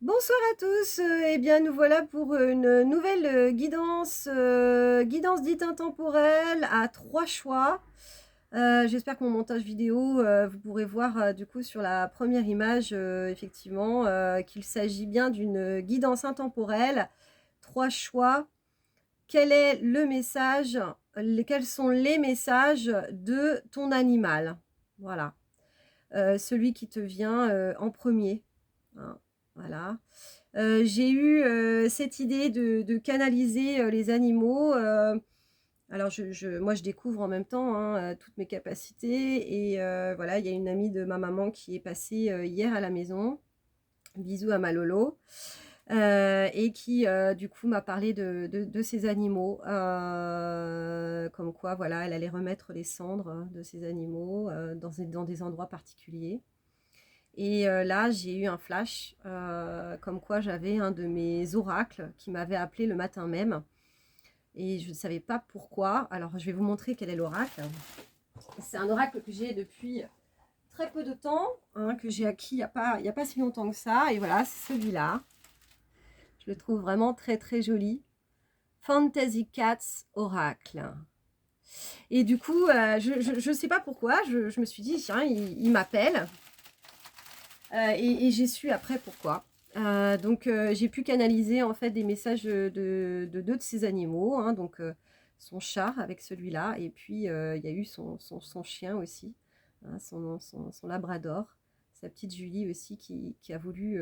Bonsoir à tous, eh bien nous voilà pour une nouvelle guidance dite intemporelle à 3 choix. J'espère que mon montage vidéo, vous pourrez voir du coup sur la première image effectivement qu'il s'agit bien d'une guidance intemporelle. 3 choix. Quel est le message, quels sont les messages de ton animal? Voilà. Celui qui te vient en premier, hein, voilà. J'ai eu, cette idée de canaliser, les animaux, alors moi je découvre en même temps, hein, toutes mes capacités et voilà, il y a une amie de ma maman qui est passée, hier à la maison. Bisous à ma Lolo, et qui, du coup m'a parlé de ses animaux, comme quoi voilà, elle allait remettre les cendres, de ses animaux, dans des endroits particuliers. Et là, j'ai eu un flash, comme quoi j'avais un de mes oracles qui m'avait appelé le matin même et je ne savais pas pourquoi. Alors, je vais vous montrer quel est l'oracle. C'est un oracle que j'ai depuis très peu de temps, hein, que j'ai acquis il y a pas si longtemps que ça. Et voilà, c'est celui-là. Je le trouve vraiment très très joli. Fantasy Cats Oracle. Et du coup, je ne sais pas pourquoi, je me suis dit, tiens, il m'appelle. Et j'ai su après pourquoi. Donc j'ai pu canaliser en fait des messages de deux de ces animaux, hein, donc son chat avec celui-là, et puis il y a eu son chien aussi, hein, son labrador, sa petite Julie aussi qui a voulu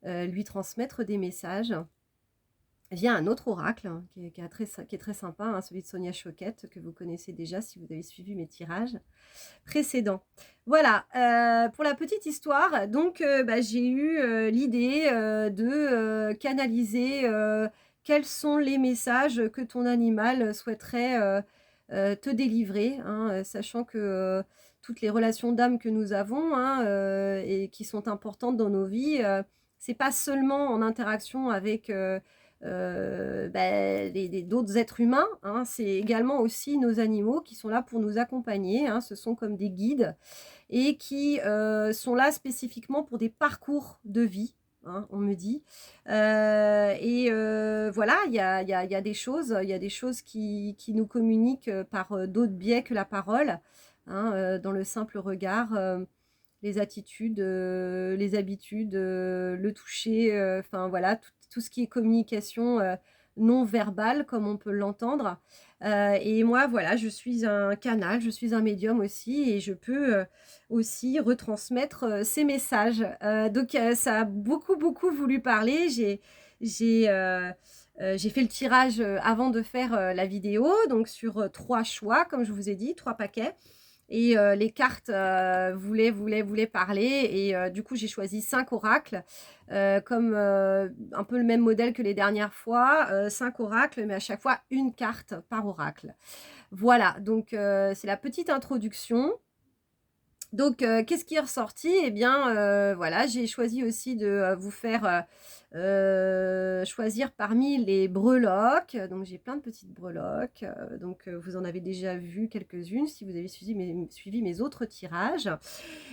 lui transmettre des messages via un autre oracle, hein, qui est très sympa, hein, celui de Sonia Choquette, que vous connaissez déjà si vous avez suivi mes tirages précédent. Voilà, pour la petite histoire, donc bah, j'ai eu l'idée de canaliser quels sont les messages que ton animal souhaiterait te délivrer, hein, sachant que toutes les relations d'âme que nous avons, hein, et qui sont importantes dans nos vies, c'est pas seulement en interaction avec bah, d'autres êtres humains, hein, c'est également aussi nos animaux qui sont là pour nous accompagner, hein, ce sont comme des guides et qui sont là spécifiquement pour des parcours de vie, hein, on me dit. Et voilà, il y a des choses, il y a des choses qui nous communiquent par d'autres biais que la parole, hein, dans le simple regard. Les attitudes, les habitudes, le toucher, enfin voilà, tout ce qui est communication non verbale, comme on peut l'entendre. Et moi, voilà, je suis un canal, je suis un médium aussi, et je peux aussi retransmettre ces messages. Donc, ça a beaucoup, beaucoup voulu parler. J'ai fait le tirage avant de faire la vidéo, donc sur 3 choix, comme je vous ai dit, 3 paquets. Et les cartes voulaient parler. Et du coup, j'ai choisi 5 oracles, comme un peu le même modèle que les dernières fois. 5 oracles, mais à chaque fois une carte par oracle. Voilà, donc c'est la petite introduction. Donc, qu'est-ce qui est ressorti? Eh bien, voilà, j'ai choisi aussi de vous faire choisir parmi les breloques. Donc, j'ai plein de petites breloques. Donc, vous en avez déjà vu quelques-unes si vous avez suivi mes autres tirages.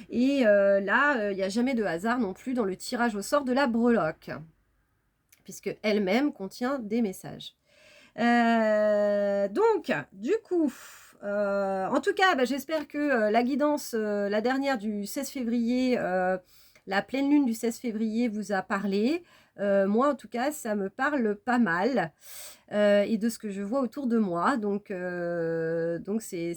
Et là, il n'y a jamais de hasard non plus dans le tirage au sort de la breloque, puisque elle-même contient des messages. Donc, du coup, en tout cas, bah, j'espère que la guidance, la dernière du 16 février, la pleine lune du 16 février vous a parlé. Moi, en tout cas, ça me parle pas mal, et de ce que je vois autour de moi. Donc c'est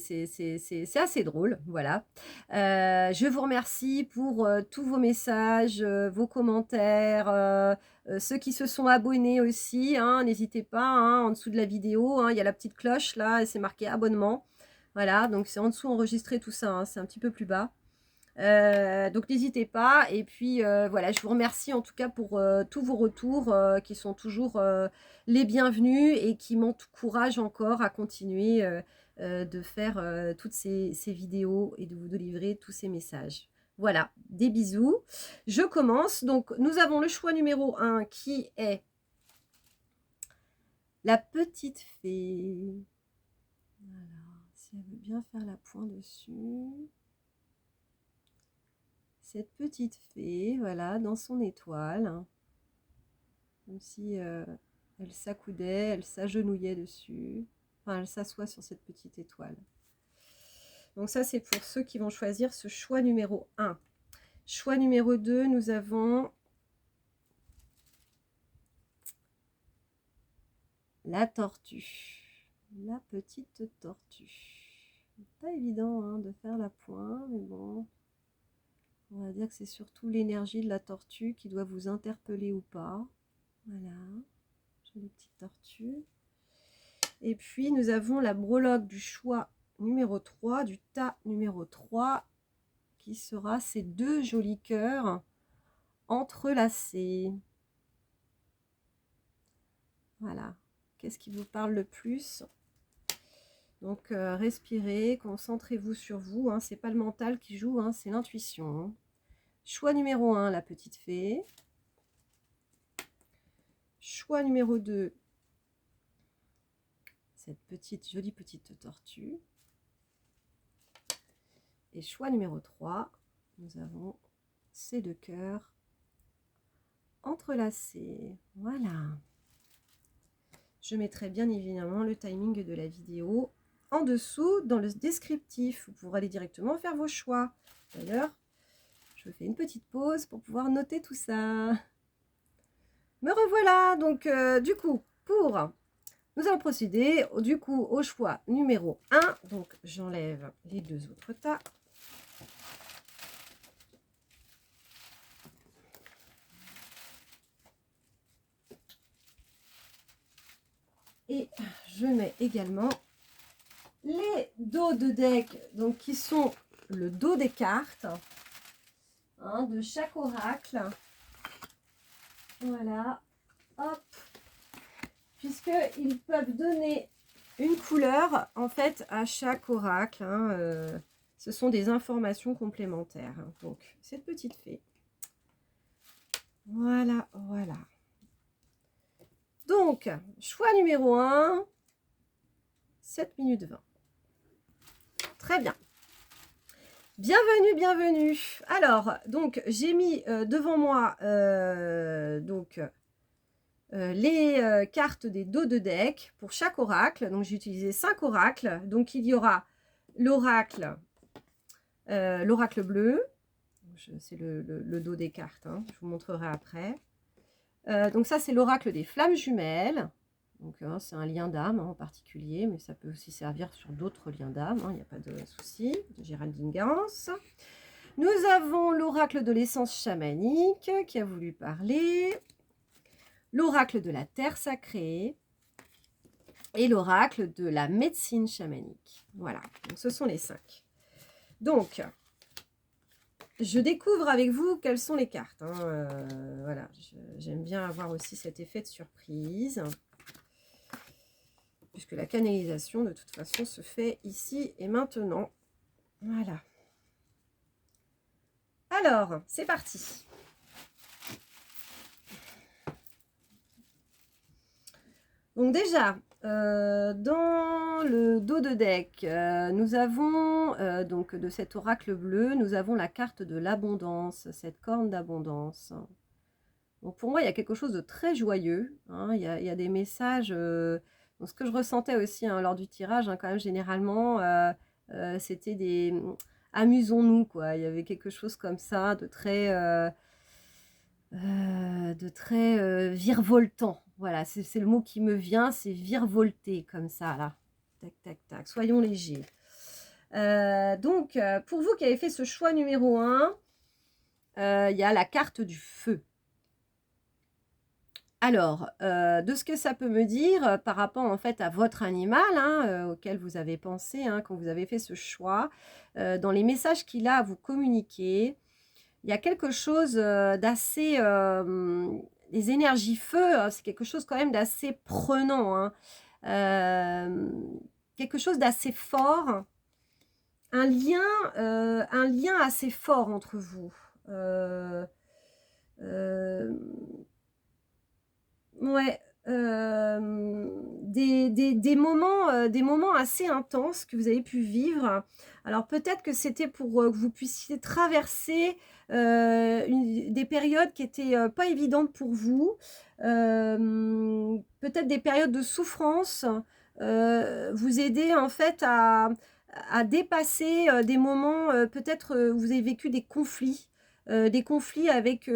assez drôle, voilà. Je vous remercie pour tous vos messages, vos commentaires, ceux qui se sont abonnés aussi, hein, n'hésitez pas, hein, en dessous de la vidéo, hein, il y a la petite cloche là, et c'est marqué abonnement. Voilà, donc c'est en dessous enregistré tout ça, hein, c'est un petit peu plus bas. Donc n'hésitez pas. Et puis voilà, je vous remercie en tout cas pour tous vos retours qui sont toujours les bienvenus et qui m'encouragent encore à continuer de faire toutes ces vidéos et de vous délivrer tous ces messages. Voilà, des bisous. Je commence. Donc nous avons le choix numéro 1 qui est la petite fée. Alors, si elle veut bien faire la pointe dessus. cette petite fée, voilà, dans son étoile. Comme si elle s'accoudait, elle s'agenouillait dessus. Enfin, elle s'assoit sur cette petite étoile. Donc ça, c'est pour ceux qui vont choisir ce choix numéro 1. Choix numéro 2, nous avons la tortue. La petite tortue. Pas évident hein, de faire la pointe, mais bon. On va dire que c'est surtout l'énergie de la tortue qui doit vous interpeller ou pas. Voilà. Jolie petite tortue. Et puis, nous avons la breloque du choix numéro 3, du tas numéro 3, qui sera ces deux jolis cœurs entrelacés. Voilà. Qu'est-ce qui vous parle le plus? Donc, respirez, concentrez-vous sur vous. Hein. Ce n'est pas le mental qui joue, hein, c'est l'intuition. Hein. Choix numéro 1, la petite fée. Choix numéro 2, cette jolie petite tortue. Et choix numéro 3, nous avons ces deux cœurs entrelacés. Voilà. Je mettrai bien évidemment le timing de la vidéo en dessous dans le descriptif pour aller directement faire vos choix. D'ailleurs, je fais une petite pause pour pouvoir noter tout ça. Me revoilà. Donc, du coup, nous allons procéder du coup au choix numéro 1. Donc, j'enlève les deux autres tas. Et je mets également les dos de deck, donc qui sont le dos des cartes hein, de chaque oracle. Voilà, hop, puisqu'ils peuvent donner une couleur en fait à chaque oracle. Hein, ce sont des informations complémentaires. Hein. Donc, cette petite fée. Voilà, voilà. Donc, choix numéro 1, 7 minutes 20. Très bien. Bienvenue, bienvenue. Alors, donc, j'ai mis devant moi les cartes des dos de deck pour chaque oracle. Donc, j'ai utilisé 5 oracles. Donc, il y aura l'oracle bleu. C'est le dos des cartes. Hein, je vous montrerai après. Donc, ça, c'est l'oracle des flammes jumelles. Donc, c'est un lien d'âme hein, en particulier, mais ça peut aussi servir sur d'autres liens d'âme. Il n'y a pas de souci. De Géraldine Garance. Nous avons l'oracle de l'essence chamanique qui a voulu parler. L'oracle de la terre sacrée. Et l'oracle de la médecine chamanique. Voilà. Donc, ce sont les 5. Donc, je découvre avec vous quelles sont les cartes. Hein. Voilà. J'aime bien avoir aussi cet effet de surprise. Puisque la canalisation, de toute façon, se fait ici et maintenant. Voilà. Alors, c'est parti. Donc déjà, dans le dos de deck, nous avons, donc de cet oracle bleu, nous avons la carte de l'abondance, cette corne d'abondance. Donc pour moi, il y a quelque chose de très joyeux. Hein, il y a des messages... donc ce que je ressentais aussi hein, lors du tirage, hein, quand même, généralement, c'était des... Amusons-nous, quoi. Il y avait quelque chose comme ça, de très virevoltant. Voilà, c'est le mot qui me vient, c'est virevolter, comme ça, là. Tac, tac, tac. Soyons légers. Donc, pour vous qui avez fait ce choix numéro 1, il y a la carte du feu. Alors, de ce que ça peut me dire par rapport en fait à votre animal hein, auquel vous avez pensé hein, quand vous avez fait ce choix, dans les messages qu'il a à vous communiquer, il y a quelque chose d'assez... les énergies feu, c'est quelque chose quand même d'assez prenant. Hein, quelque chose d'assez fort. Un lien assez fort entre vous. Ouais, des des moments assez intenses que vous avez pu vivre. Alors peut-être que c'était pour que vous puissiez traverser des périodes qui étaient pas évidentes pour vous, peut-être des périodes de souffrance, vous aider en fait à dépasser des moments, peut-être où vous avez vécu des conflits avec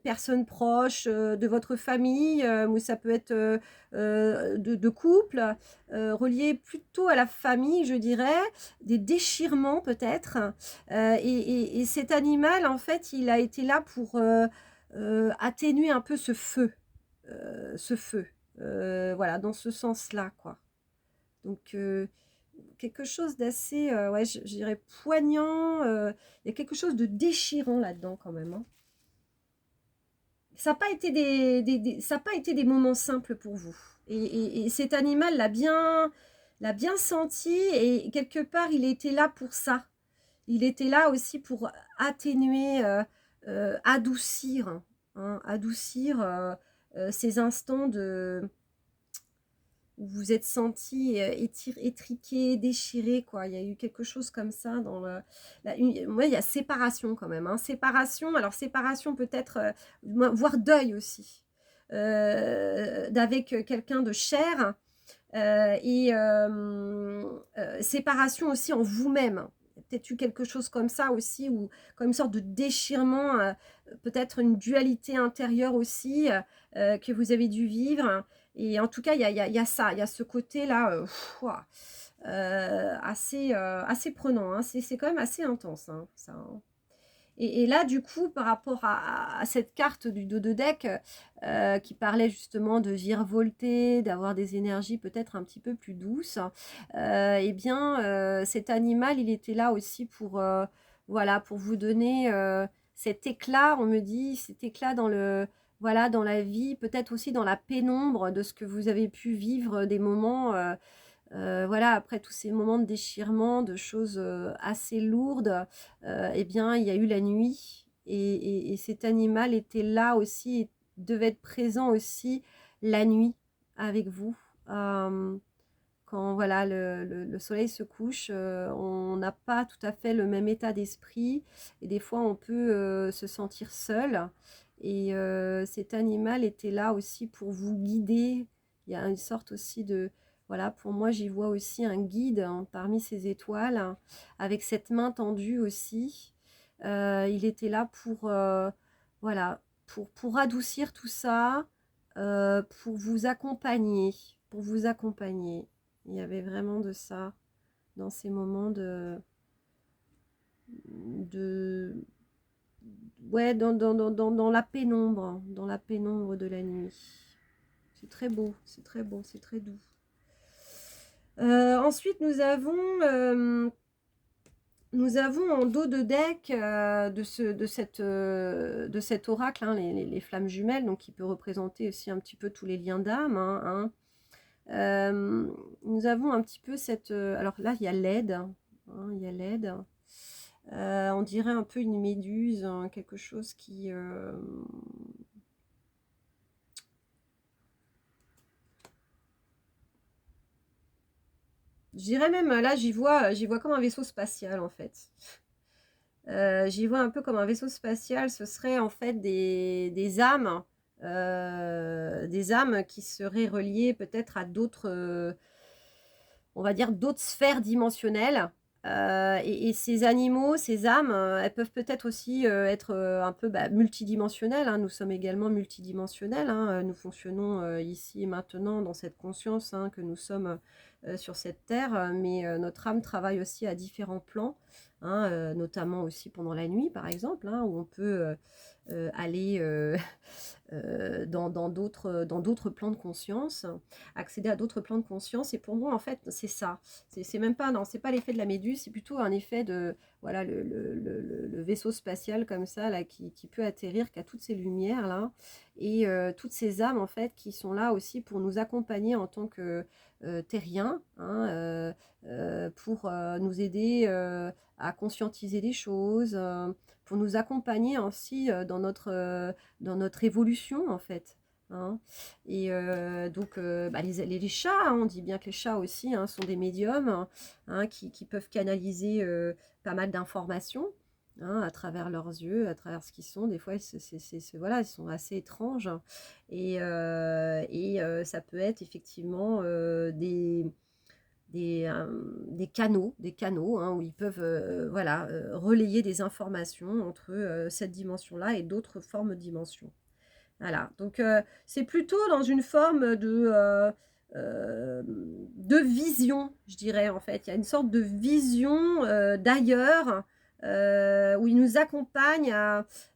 personnes proches de votre famille, ou ça peut être de couple, reliés plutôt à la famille, je dirais, des déchirements peut-être. Et cet animal, en fait, il a été là pour atténuer un peu ce feu. Voilà, dans ce sens-là, quoi. Donc, quelque chose d'assez, ouais, je dirais poignant, il y a quelque chose de déchirant là-dedans quand même, hein. Ça n'a pas été ça a pas été des moments simples pour vous. Et cet animal l'a bien senti et quelque part, il était là pour ça. Il était là aussi pour atténuer, adoucir, hein, adoucir, ces instants où vous vous êtes senti étriqué, déchiré, quoi. Il y a eu quelque chose comme ça dans ouais, il y a séparation quand même, hein. Séparation, alors séparation peut-être, voire deuil aussi, d'avec quelqu'un de cher, séparation aussi en vous-même. Il y a peut-être eu quelque chose comme ça aussi, ou comme une sorte de déchirement, peut-être une dualité intérieure aussi, que vous avez dû vivre. Et en tout cas, il y a ça, il y a ce côté-là, assez prenant, hein. C'est quand même assez intense, hein, ça, hein. Et là, du coup, par rapport à cette carte du dos de deck, qui parlait justement de virevolter, d'avoir des énergies peut-être un petit peu plus douces, eh bien, cet animal, il était là aussi pour, voilà, pour vous donner cet éclat, on me dit, cet éclat dans voilà, dans la vie, peut-être aussi dans la pénombre de ce que vous avez pu vivre, des moments. Voilà, après tous ces moments de déchirement, de choses assez lourdes, eh bien, il y a eu la nuit et cet animal était là aussi et devait être présent aussi la nuit avec vous. Quand voilà, le soleil se couche, on n'a pas tout à fait le même état d'esprit et des fois on peut se sentir seul. Et cet animal était là aussi pour vous guider. Il y a une sorte aussi de, voilà, pour moi, j'y vois aussi un guide, hein, parmi ces étoiles, hein, avec cette main tendue aussi. Il était là pour, voilà, pour adoucir tout ça, pour vous accompagner, pour vous accompagner. Il y avait vraiment de ça dans ces moments de ouais, dans dans la pénombre de la nuit. C'est très beau, c'est très beau, c'est très doux. Ensuite, nous avons en dos de deck de cet oracle, hein, les flammes jumelles, donc qui peut représenter aussi un petit peu tous les liens d'âme, hein. Nous avons un petit peu cette... alors là, il y a l'aide, hein, il y a l'aide. On dirait un peu une méduse, hein, quelque chose qui... je dirais même, là, j'y vois comme un vaisseau spatial, en fait. J'y vois un peu comme un vaisseau spatial. Ce serait en fait des âmes, qui seraient reliées peut-être à d'autres, on va dire, d'autres sphères dimensionnelles. Et ces animaux, ces âmes, elles peuvent peut-être aussi être un peu multidimensionnelles, hein. Nous sommes également multidimensionnels, hein. Nous fonctionnons ici et maintenant dans cette conscience, hein, que nous sommes sur cette terre, mais notre âme travaille aussi à différents plans, hein, notamment aussi pendant la nuit, par exemple, hein, où on peut aller dans d'autres plans de conscience, accéder à d'autres plans de conscience. Et pour moi, en fait, c'est ça. C'est même pas, non, c'est pas l'effet de la méduse, c'est plutôt un effet de, voilà, le vaisseau spatial comme ça, là, qui peut atterrir, qui a toutes ces lumières, là, et toutes ces âmes, en fait, qui sont là aussi pour nous accompagner en tant que terriens, hein, pour nous aider à conscientiser des choses, pour nous accompagner aussi dans notre évolution, en fait. hein. Et donc, bah, les chats, hein, on dit bien que les chats aussi, hein, sont des médiums, hein, qui peuvent canaliser pas mal d'informations, hein, à travers leurs yeux, à travers ce qu'ils sont. Des fois, voilà, ils sont assez étranges. Et ça peut être effectivement des canaux, hein, où ils peuvent voilà, relayer des informations entre cette dimension-là et d'autres formes de dimensions. Voilà, donc c'est plutôt dans une forme de vision, je dirais, en fait. Il y a une sorte de vision d'ailleurs, où il nous accompagne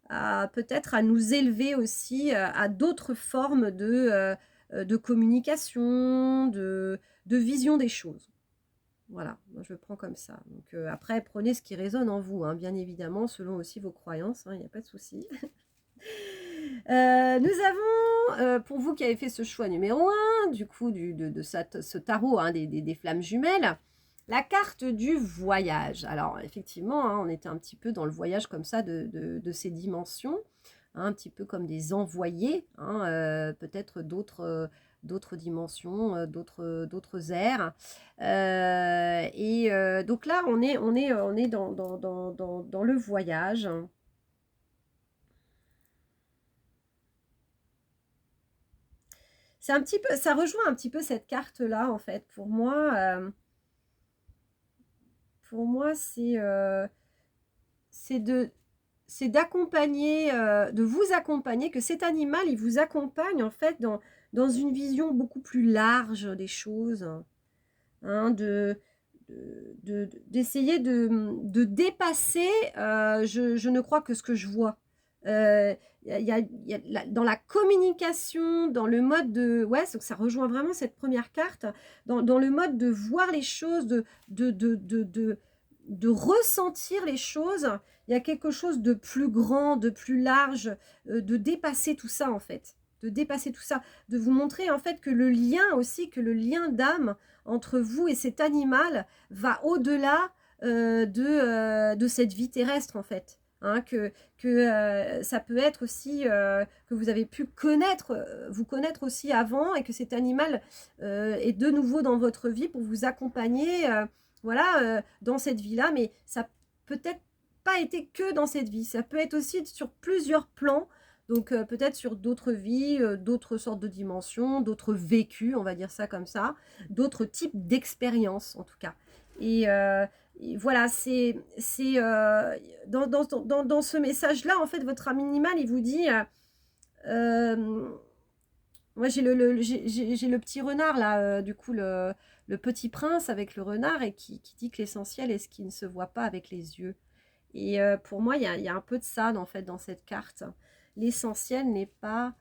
à peut-être à nous élever aussi à d'autres formes de communication, de vision des choses. Voilà, moi je le prends comme ça. Donc après, prenez ce qui résonne en vous, hein, bien évidemment, selon aussi vos croyances, hein, il n'y a pas de souci. Nous avons, pour vous qui avez fait ce choix numéro un, du coup, ce tarot, hein, des flammes jumelles, la carte du voyage. Alors, effectivement, hein, on était un petit peu dans le voyage comme ça de ces dimensions, hein, un petit peu comme des envoyés, hein, peut-être d'autres dimensions, d'autres ères. Donc là, on est dans le voyage. C'est un petit peu, ça rejoint un petit peu cette carte-là, en fait. Pour moi, c'est de, c'est d'accompagner, de vous accompagner, que cet animal, il vous accompagne, en fait, dans une vision beaucoup plus large des choses, hein, d'essayer de dépasser, je ne crois que ce que je vois. Dans la communication, dans le mode de... Ouais, donc ça rejoint vraiment cette première carte, dans le mode de voir les choses, de ressentir les choses. Il y a quelque chose de plus grand, de plus large, de dépasser tout ça, en fait. De dépasser tout ça, de vous montrer en fait que le lien aussi, que le lien d'âme entre vous et cet animal va au-delà de cette vie terrestre, en fait. Hein, que ça peut être aussi que vous avez pu vous connaître aussi avant, et que cet animal est de nouveau dans votre vie pour vous accompagner, voilà, dans cette vie-là. Mais ça peut-être pas été que dans cette vie, ça peut être aussi sur plusieurs plans. Donc peut-être sur d'autres vies, d'autres sortes de dimensions, d'autres vécus, on va dire ça comme ça, d'autres types d'expériences en tout cas. Et voilà, dans ce message-là, en fait, votre animal, il vous dit, euh, moi j'ai j'ai le petit renard là, du coup le petit prince avec le renard, et qui dit que l'essentiel est ce qui ne se voit pas avec les yeux. Et pour moi, il y a un peu de ça, en fait, dans cette carte. L'essentiel n'est pas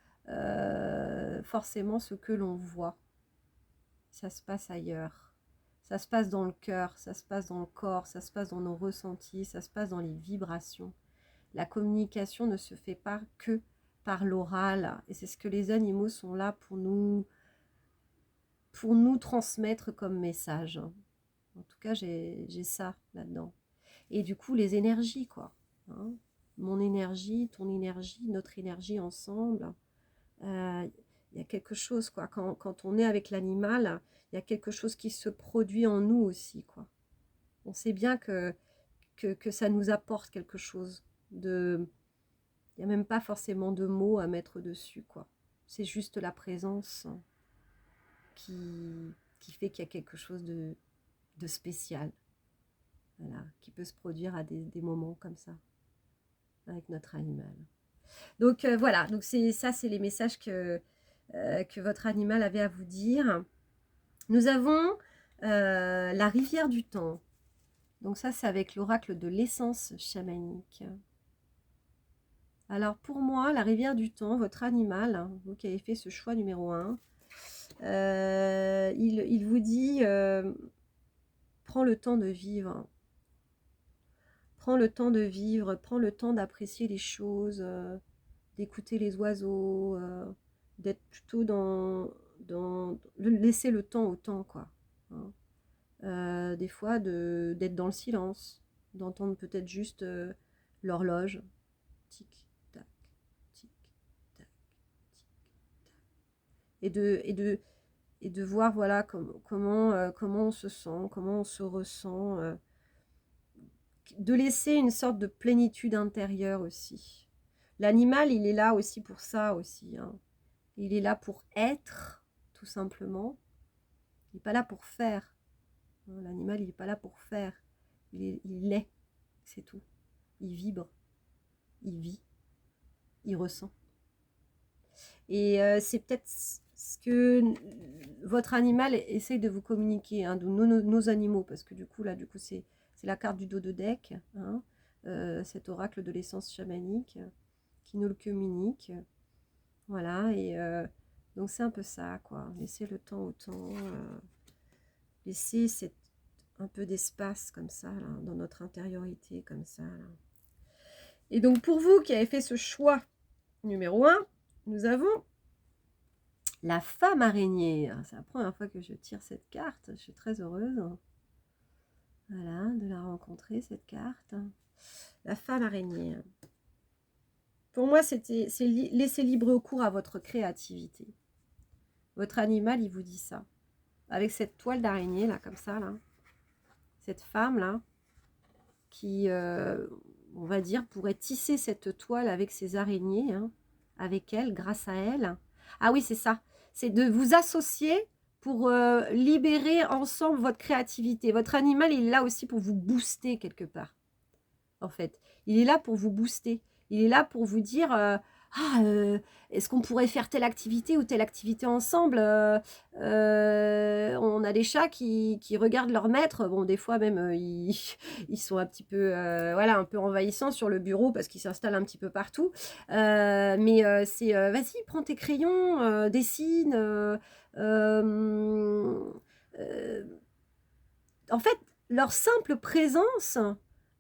forcément ce que l'on voit. Ça se passe ailleurs. Ça se passe dans le cœur, ça se passe dans le corps, ça se passe dans nos ressentis, ça se passe dans les vibrations. La communication ne se fait pas que par l'oral. Et c'est ce que les animaux sont là pour nous transmettre comme message. En tout cas, j'ai ça là-dedans. Et du coup, les énergies, quoi. Hein. Mon énergie, ton énergie, notre énergie ensemble. Il y a quelque chose, quoi. Quand on est avec l'animal, il y a quelque chose qui se produit en nous aussi, quoi. On sait bien que ça nous apporte quelque chose. Il n'y a même pas forcément de mots à mettre dessus, quoi. C'est juste la présence qui fait qu'il y a quelque chose de spécial. Voilà, qui peut se produire à des moments comme ça, avec notre animal. Donc voilà, donc c'est les messages que votre animal avait à vous dire. Nous avons la rivière du temps. Donc ça, c'est avec l'oracle de l'essence chamanique. Alors pour moi, la rivière du temps, votre animal, hein, vous qui avez fait ce choix numéro 1, il vous dit, prends le temps de vivre. Prends le temps de vivre, prends le temps d'apprécier les choses, d'écouter les oiseaux, d'être plutôt laisser le temps au temps, quoi. Hein. Des fois, d'être dans le silence, d'entendre peut-être juste l'horloge. Tic, tac, tic, tac, tic, tac. et de voir voilà, comment on se sent, comment on se ressent, de laisser une sorte de plénitude intérieure aussi. L'animal, il est là aussi pour ça aussi, hein. Il est là pour être, tout simplement. Il n'est pas là pour faire. L'animal, il n'est pas là pour faire. Il est, c'est tout. Il vibre, il vit, il ressent. Et c'est peut-être ce que votre animal essaye de vous communiquer, hein, de nos animaux, parce que du coup, c'est la carte du dos de deck, hein, cet oracle de l'essence chamanique qui nous le communique. Voilà, et donc c'est un peu ça, quoi. Laisser le temps au temps, laisser un peu d'espace comme ça, là, dans notre intériorité, comme ça. Là. Et donc pour vous qui avez fait ce choix numéro 1, nous avons la femme araignée. C'est la première fois que je tire cette carte, je suis très heureuse. Voilà, de la rencontrer, cette carte. La femme araignée. Pour moi, c'est laisser libre cours à votre créativité. Votre animal, il vous dit ça. Avec cette toile d'araignée, là, comme ça, là. Cette femme, là, qui, on va dire, pourrait tisser cette toile avec ses araignées, hein, avec elle, grâce à elle. Ah oui, c'est ça. C'est de vous associer pour libérer ensemble votre créativité. Votre animal, il est là aussi pour vous booster quelque part, en fait. Il est là pour vous booster. Il est là pour vous dire est-ce qu'on pourrait faire telle activité ou telle activité ensemble on a des chats qui regardent leur maître. Bon, des fois même, ils sont un petit peu, voilà, un peu envahissants sur le bureau parce qu'ils s'installent un petit peu partout. Mais c'est vas-y, prends tes crayons, dessine. En fait, leur simple présence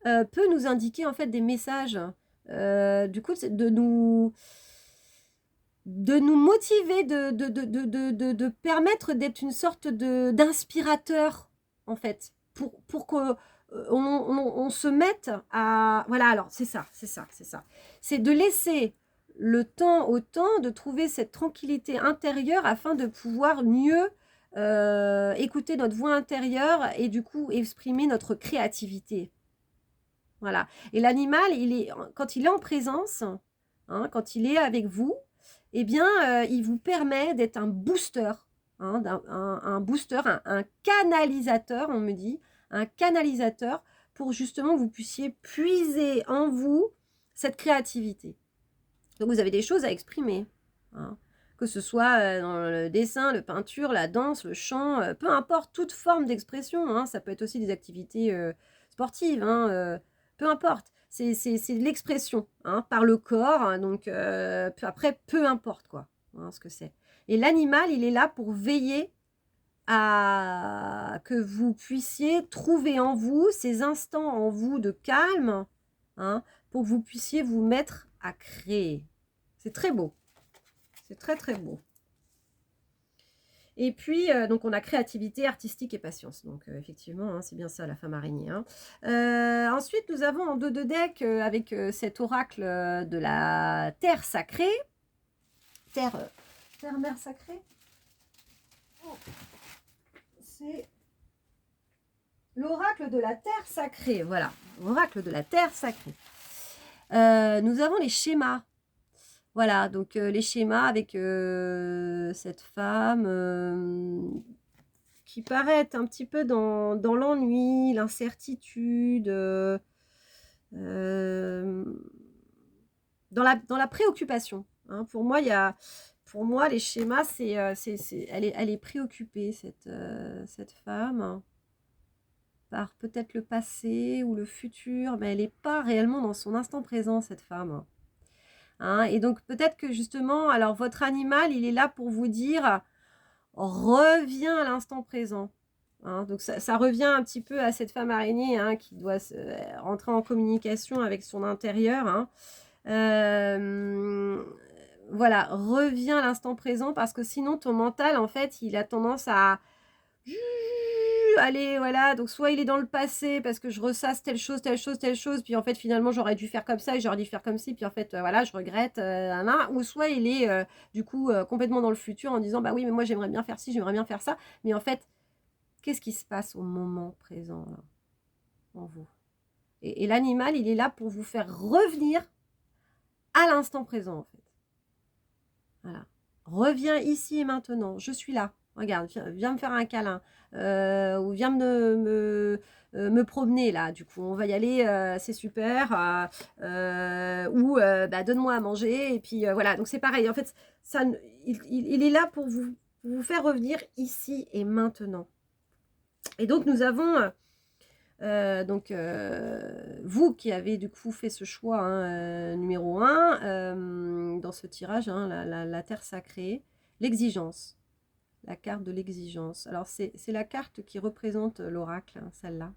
peut nous indiquer en fait des messages. Du coup, c'est de nous motiver, de permettre d'être une sorte d'inspirateur, en fait, pour que on se mette à... Voilà, alors, c'est ça. C'est de laisser le temps au temps, de trouver cette tranquillité intérieure afin de pouvoir mieux écouter notre voix intérieure et du coup exprimer notre créativité. Voilà. Et l'animal, quand il est en présence, hein, quand il est avec vous, eh bien, il vous permet d'être un booster, hein, un booster, un canalisateur, on me dit, un canalisateur pour justement que vous puissiez puiser en vous cette créativité. Donc, vous avez des choses à exprimer, hein, que ce soit dans le dessin, la peinture, la danse, le chant, peu importe, toute forme d'expression, hein, ça peut être aussi des activités sportives, hein, peu importe, c'est de l'expression, hein, par le corps, hein, donc après, peu importe quoi, hein, ce que c'est. Et l'animal, il est là pour veiller à que vous puissiez trouver en vous ces instants en vous de calme, hein, pour que vous puissiez vous mettre à créer. C'est très beau. C'est très, très beau. Et puis, donc, on a créativité, artistique et patience. Donc, effectivement, hein, c'est bien ça, la femme araignée. Hein. Ensuite, nous avons en 2 de deck, avec cet oracle de la terre sacrée. Terre-mère sacrée. Oh. C'est l'oracle de la terre sacrée. Voilà, l'oracle de la terre sacrée. Nous avons les schémas. Voilà, donc les schémas avec cette femme qui paraît être un petit peu dans l'ennui, l'incertitude, dans la préoccupation. Hein. Pour moi, les schémas, elle est préoccupée, cette femme, par peut-être le passé ou le futur, mais elle n'est pas réellement dans son instant présent, cette femme. Hein, et donc peut-être que justement, alors votre animal, il est là pour vous dire, reviens à l'instant présent. Hein, donc ça revient un petit peu à cette femme araignée, hein, qui doit rentrer en communication avec son intérieur. Hein. Voilà, reviens à l'instant présent parce que sinon ton mental, en fait, il a tendance à aller, voilà, donc soit il est dans le passé parce que je ressasse telle chose, telle chose, telle chose, puis en fait finalement j'aurais dû faire comme ça et j'aurais dû faire comme ci, puis en fait voilà, je regrette, ou soit il est du coup complètement dans le futur en disant bah oui mais moi j'aimerais bien faire ci, j'aimerais bien faire ça, mais en fait qu'est-ce qui se passe au moment présent là, en vous? Et l'animal il est là pour vous faire revenir à l'instant présent en fait. Voilà. Reviens ici et maintenant, je suis là. Regarde, viens me faire un câlin. Ou viens me promener là, du coup, on va y aller, c'est super. Ou bah, donne-moi à manger. Et puis voilà, donc c'est pareil. En fait, ça, il est là pour vous faire revenir ici et maintenant. Et donc nous avons vous qui avez du coup fait ce choix hein, numéro 1 dans ce tirage, hein, la terre sacrée, l'exigence, la carte de l'exigence. Alors c'est la carte qui représente l'oracle, hein, celle-là,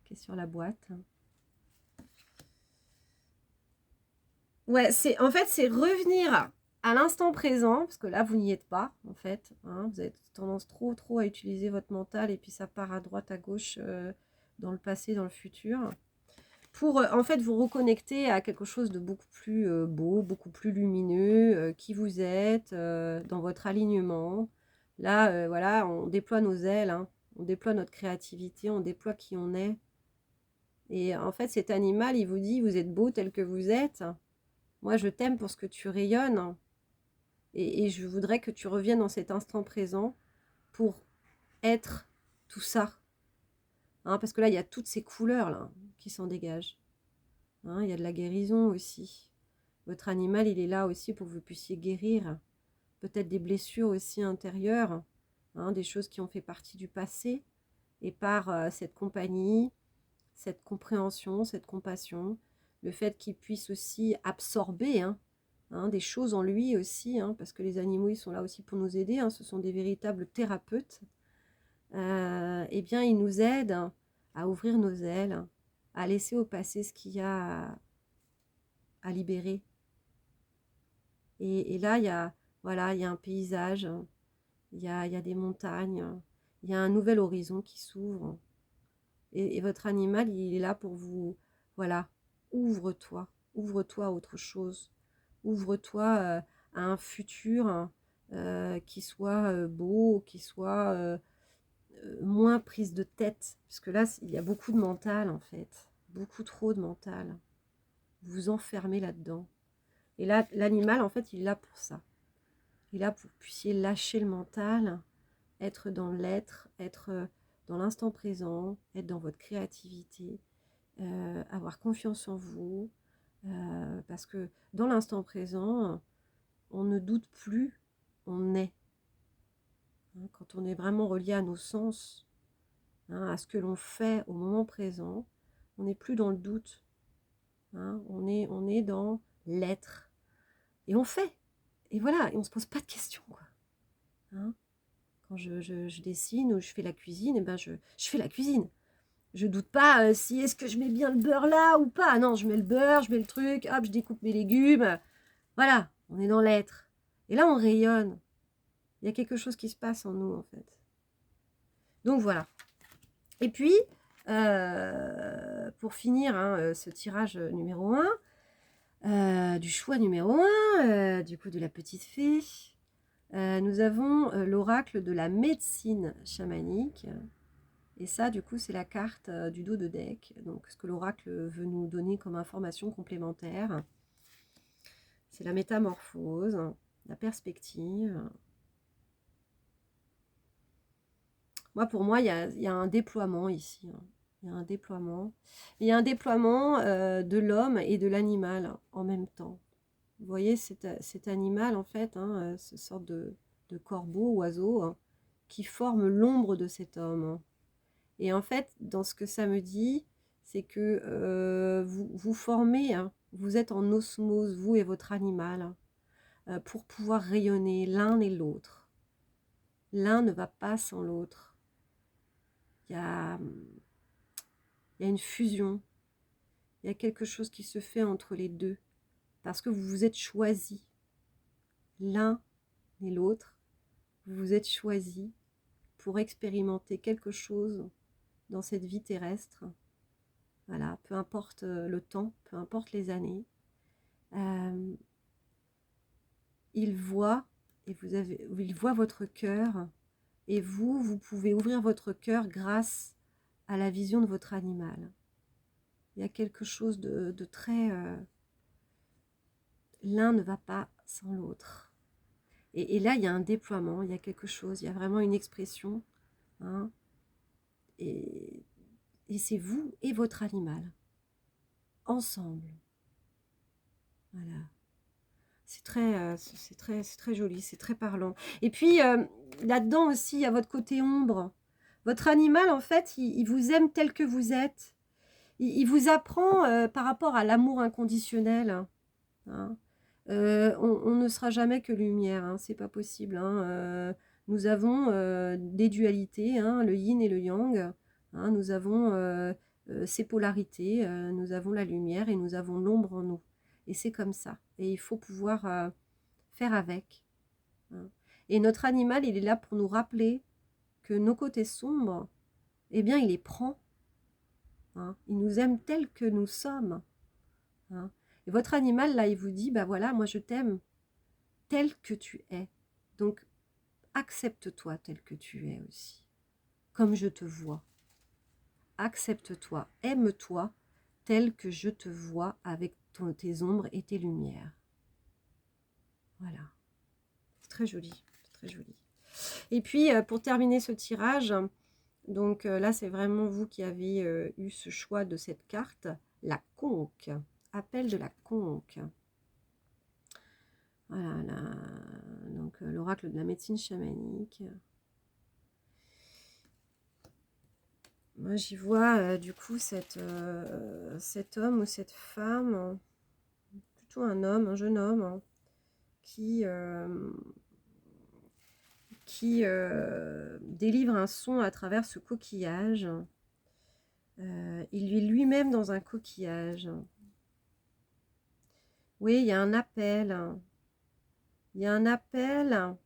qui est sur la boîte. Ouais, en fait c'est revenir à l'instant présent, parce que là vous n'y êtes pas en fait, hein, vous avez tendance trop à utiliser votre mental et puis ça part à droite, à gauche, dans le passé, dans le futur. Pour en fait vous reconnecter à quelque chose de beaucoup plus beau, beaucoup plus lumineux, qui vous êtes, dans votre alignement. Là, voilà, on déploie nos ailes, hein, on déploie notre créativité, on déploie qui on est. Et en fait, cet animal, il vous dit, vous êtes beau tel que vous êtes. Moi, je t'aime pour ce que tu rayonnes. Et je voudrais que tu reviennes dans cet instant présent pour être tout ça. Hein, parce que là, il y a toutes ces couleurs là qui s'en dégagent. Hein, il y a de la guérison aussi. Votre animal, il est là aussi pour que vous puissiez guérir. Peut-être des blessures aussi intérieures, hein, des choses qui ont fait partie du passé. Et par cette compagnie, cette compréhension, cette compassion, le fait qu'il puisse aussi absorber des choses en lui aussi, parce que les animaux, ils sont là aussi pour nous aider, ce sont des véritables thérapeutes. Eh bien, ils nous aident à ouvrir nos ailes, à laisser au passé ce qu'il y a à libérer. Et là, il y a, voilà, il y a un paysage, il y a des montagnes, il y a un nouvel horizon qui s'ouvre. Et votre animal, il est là pour vous, voilà, ouvre-toi, ouvre-toi à autre chose. Ouvre-toi à un futur qui soit beau, qui soit moins prise de tête. Parce que là, il y a beaucoup de mental, en fait. Beaucoup trop de mental. Vous vous enfermez là-dedans. Et là, l'animal, en fait, il est là pour ça. Il est là pour que vous puissiez lâcher le mental, être dans l'être, être dans l'instant présent, être dans votre créativité, avoir confiance en vous. Parce que dans l'instant présent, on ne doute plus, on est. Hein, quand on est vraiment relié à nos sens, à ce que l'on fait au moment présent, on n'est plus dans le doute. On est dans l'être. Et on fait. Et voilà, et on ne se pose pas de questions. Quoi. Quand je dessine ou je fais la cuisine, eh ben je fais la cuisine. Je doute pas si est-ce que je mets bien le beurre là ou pas. Non, je mets le beurre, je mets le truc, hop, je découpe mes légumes. Voilà, on est dans l'être. Et là, on rayonne. Il y a quelque chose qui se passe en nous, en fait. Donc, voilà. Et puis, pour finir ce tirage numéro 1, du choix numéro 1, du coup, de la petite fée, nous avons l'oracle de la médecine chamanique. Et ça, du coup, c'est la carte du dos de deck. Donc, ce que l'oracle veut nous donner comme information complémentaire, c'est la métamorphose, la perspective. Moi, pour moi, il y a un déploiement ici. Il y a un déploiement. Il y a un déploiement de l'homme et de l'animal en même temps. Vous voyez, cet animal, en fait, ce sorte de corbeau, oiseau, qui forme l'ombre de cet homme. Et en fait, dans ce que ça me dit, c'est que vous formez, vous êtes en osmose, vous et votre animal, pour pouvoir rayonner l'un et l'autre. L'un ne va pas sans l'autre. Il y a une fusion, il y a quelque chose qui se fait entre les deux, parce que vous vous êtes choisis, l'un et l'autre, vous vous êtes choisis pour expérimenter quelque chose dans cette vie terrestre. Voilà, peu importe le temps, peu importe les années. Il voit, et il voit votre cœur, et vous pouvez ouvrir votre cœur grâce à la vision de votre animal. Il y a quelque chose de très... l'un ne va pas sans l'autre. Et là, il y a un déploiement, il y a quelque chose, il y a vraiment une expression. Hein, et c'est vous et votre animal, ensemble. Voilà. C'est très joli, c'est très parlant. Et puis, là-dedans aussi, il y a votre côté ombre. Votre animal, en fait, il vous aime tel que vous êtes. Il vous apprend par rapport à l'amour inconditionnel. Hein. On ne sera jamais que lumière, hein, c'est pas possible. Hein. Nous avons des dualités, hein, le yin et le yang. Hein, nous avons ces polarités, nous avons la lumière et nous avons l'ombre en nous. Et c'est comme ça. Et il faut pouvoir faire avec. Hein. Et notre animal, il est là pour nous rappeler que nos côtés sombres, eh bien, il les prend. Hein. Il nous aime tels que nous sommes. Hein. Et votre animal, là, il vous dit, bah voilà, moi je t'aime tel que tu es. Donc, accepte-toi tel que tu es aussi, comme je te vois. Accepte-toi, aime-toi tel que je te vois avec tes ombres et tes lumières. Voilà. C'est très joli, très joli. Et puis, pour terminer ce tirage, donc là, c'est vraiment vous qui avez eu ce choix de cette carte, la conque. Appel de la conque. Voilà, donc l'oracle de la médecine chamanique. Moi, j'y vois du coup cet homme ou cette femme, plutôt un homme, un jeune homme, hein, qui délivre un son à travers ce coquillage. Il est lui-même dans un coquillage. Oui, il y a un appel. Il y a un appel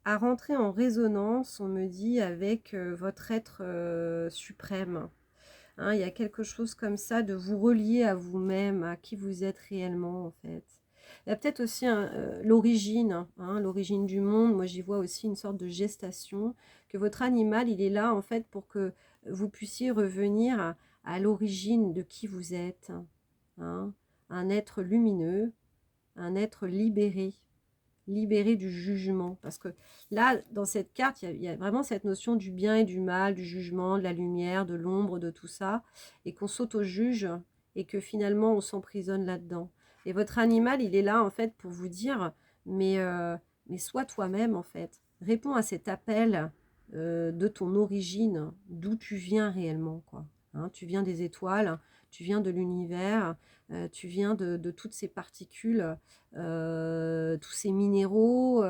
à rentrer en résonance, on me dit, avec votre être suprême. Hein, il y a quelque chose comme ça de vous relier à vous-même, à qui vous êtes réellement en fait. Il y a peut-être aussi l'origine, hein, l'origine du monde. Moi, j'y vois aussi une sorte de gestation, que votre animal, il est là en fait pour que vous puissiez revenir à l'origine de qui vous êtes. Hein, un être lumineux, un être libéré du jugement. Parce que là, dans cette carte, il y a vraiment cette notion du bien et du mal, du jugement, de la lumière, de l'ombre, de tout ça, et qu'on s'auto-juge et que finalement on s'emprisonne là-dedans. Et votre animal, il est là en fait pour vous dire, mais sois toi-même en fait. Réponds à cet appel de ton origine, d'où tu viens réellement, quoi. Hein, tu viens des étoiles, tu viens de l'univers, tu viens de toutes ces particules, tous ces minéraux.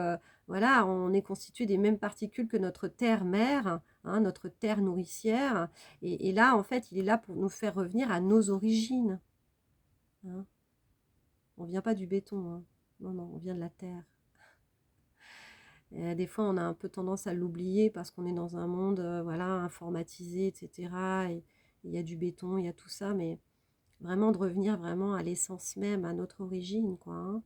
Voilà, on est constitué des mêmes particules que notre terre-mère, hein, notre terre nourricière. Et là, en fait, il est là pour nous faire revenir à nos origines. Hein. On ne vient pas du béton. Hein. Non, non, on vient de la terre. Et des fois, on a un peu tendance à l'oublier parce qu'on est dans un monde voilà, informatisé, etc. Et il y a du béton, il y a tout ça, mais vraiment de revenir vraiment à l'essence même, à notre origine, quoi. Hein.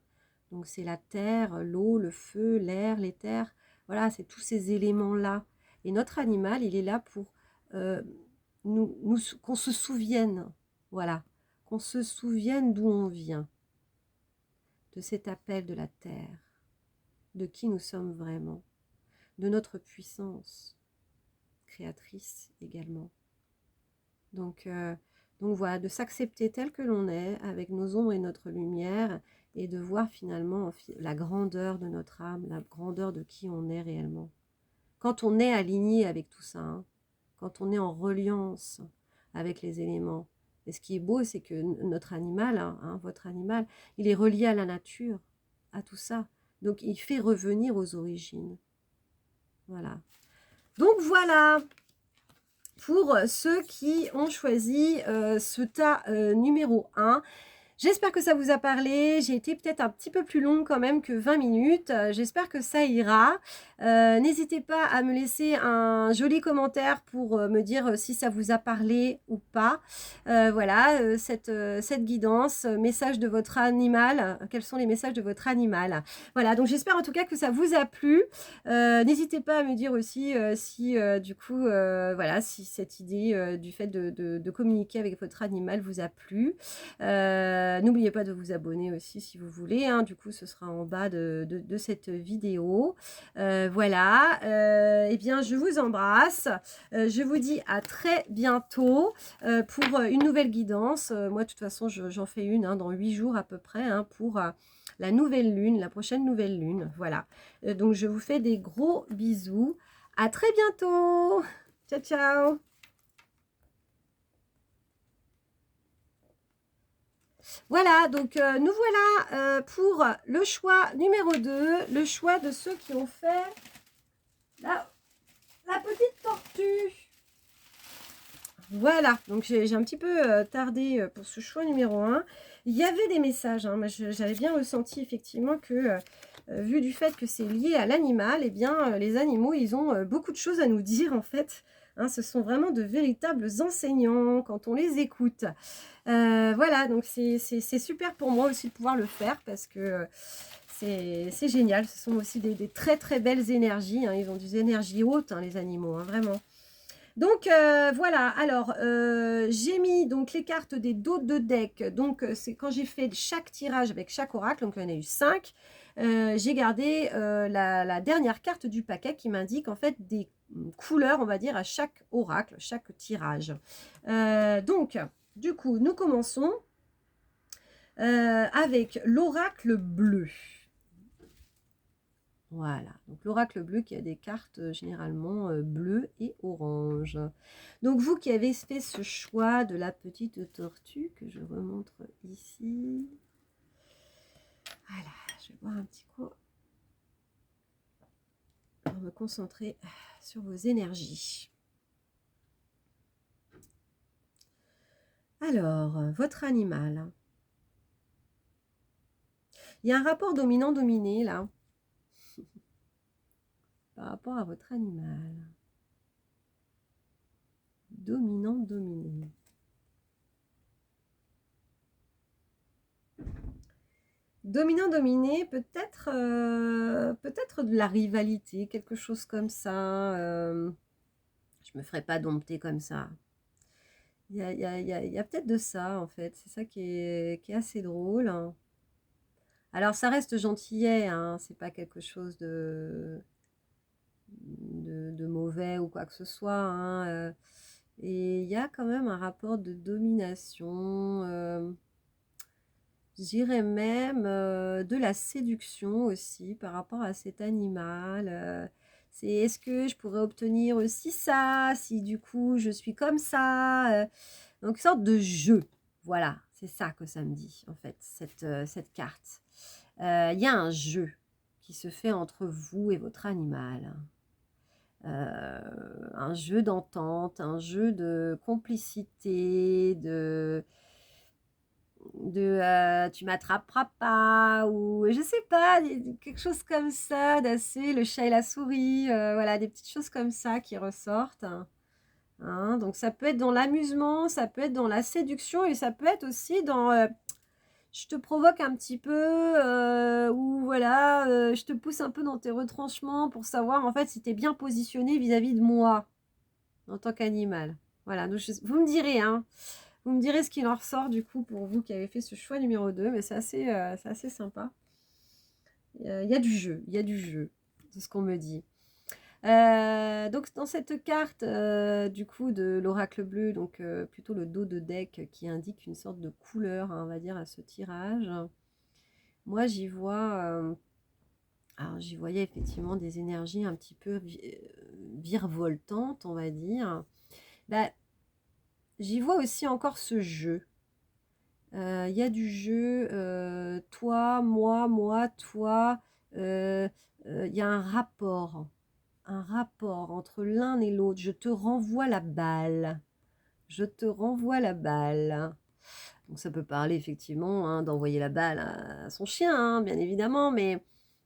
Donc c'est la terre, l'eau, le feu, l'air, l'éther. Voilà, c'est tous ces éléments-là. Et notre animal, il est là pour qu'on se souvienne. Voilà, qu'on se souvienne d'où on vient, de cet appel de la terre, de qui nous sommes vraiment, de notre puissance créatrice également. Donc voilà, de s'accepter tel que l'on est, avec nos ombres et notre lumière, et de voir finalement la grandeur de notre âme, la grandeur de qui on est réellement. Quand on est aligné avec tout ça, hein, quand on est en reliance avec les éléments. Et ce qui est beau, c'est que notre animal, hein, votre animal, il est relié à la nature, à tout ça. Donc il fait revenir aux origines. Voilà. Donc voilà, pour ceux qui ont choisi ce tas numéro 1. J'espère que ça vous a parlé. J'ai été peut-être un petit peu plus longue quand même que 20 minutes. J'espère que ça ira. N'hésitez pas à me laisser un joli commentaire pour me dire si ça vous a parlé ou pas. Voilà, cette guidance, message de votre animal. Quels sont les messages de votre animal? Voilà, donc j'espère en tout cas que ça vous a plu. N'hésitez pas à me dire aussi si du coup, voilà, si cette idée du fait de communiquer avec votre animal vous a plu. N'oubliez pas de vous abonner aussi si vous voulez, hein, du coup ce sera en bas de cette vidéo. Voilà, eh bien je vous embrasse, je vous dis à très bientôt pour une nouvelle guidance. Moi de toute façon j'en fais une hein, dans 8 jours à peu près hein, pour la nouvelle lune, la prochaine nouvelle lune. Voilà, donc je vous fais des gros bisous, à très bientôt, ciao ciao. Voilà, donc nous voilà pour le choix numéro 2, le choix de ceux qui ont fait la petite tortue. Voilà, donc j'ai un petit peu tardé pour ce choix numéro 1. Il y avait des messages, hein, j'avais bien ressenti effectivement que, vu du fait que c'est lié à l'animal, eh bien les animaux, ils ont beaucoup de choses à nous dire en fait. Hein, ce sont vraiment de véritables enseignants quand on les écoute. Voilà, donc c'est super pour moi aussi de pouvoir le faire parce que c'est génial. Ce sont aussi des très très belles énergies. Hein. Ils ont des énergies hautes, hein, les animaux, hein, vraiment. Donc voilà, alors j'ai mis donc les cartes des dos de deck. Donc c'est quand j'ai fait chaque tirage avec chaque oracle, donc il y en a eu 5. J'ai gardé la dernière carte du paquet qui m'indique en fait des couleurs, on va dire, à chaque oracle, chaque tirage. Donc, du coup, nous commençons avec l'oracle bleu. Voilà, donc l'oracle bleu qui a des cartes généralement bleues et orange. Donc vous qui avez fait ce choix de la petite tortue, que je remontre ici. Voilà, je vais boire un petit coup pour me concentrer sur vos énergies. Alors, votre animal. Il y a un rapport dominant-dominé là. Par rapport à votre animal. Dominant-dominé. Dominant-dominé, peut-être peut-être de la rivalité, quelque chose comme ça. Je me ferai pas dompter comme ça. Il y a peut-être de ça, en fait. C'est ça qui est assez drôle. Hein. Alors, ça reste gentillet, hein. C'est pas quelque chose de mauvais ou quoi que ce soit. Hein. Et il y a quand même un rapport de domination. Je dirais même de la séduction aussi par rapport à cet animal. C'est est-ce que je pourrais obtenir aussi ça, si du coup je suis comme ça. Donc, une sorte de jeu. Voilà, c'est ça que ça me dit, en fait, cette carte. Il y a un jeu qui se fait entre vous et votre animal. Un jeu d'entente, un jeu de complicité, tu m'attraperas pas, ou je sais pas, quelque chose comme ça, d'assez le chat et la souris, voilà, des petites choses comme ça qui ressortent. Hein. Donc ça peut être dans l'amusement, ça peut être dans la séduction et ça peut être aussi dans je te provoque un petit peu ou voilà, je te pousse un peu dans tes retranchements pour savoir en fait si tu es bien positionné vis-à-vis de moi en tant qu'animal. Voilà, donc vous me direz, hein. Vous me direz ce qu'il en ressort du coup pour vous qui avez fait ce choix numéro 2, mais c'est assez sympa. Il y a du jeu, il y a du jeu, c'est ce qu'on me dit. Donc dans cette carte du coup de l'oracle bleu, donc plutôt le dos de deck qui indique une sorte de couleur, hein, on va dire, à ce tirage. Moi j'y vois, alors j'y voyais effectivement des énergies un petit peu virevoltantes, on va dire. Bah, j'y vois aussi encore ce jeu. Il y a du jeu, toi, moi, toi. Il y a un rapport entre l'un et l'autre. Je te renvoie la balle. Je te renvoie la balle. Donc ça peut parler effectivement hein, d'envoyer la balle à son chien, hein, bien évidemment, mais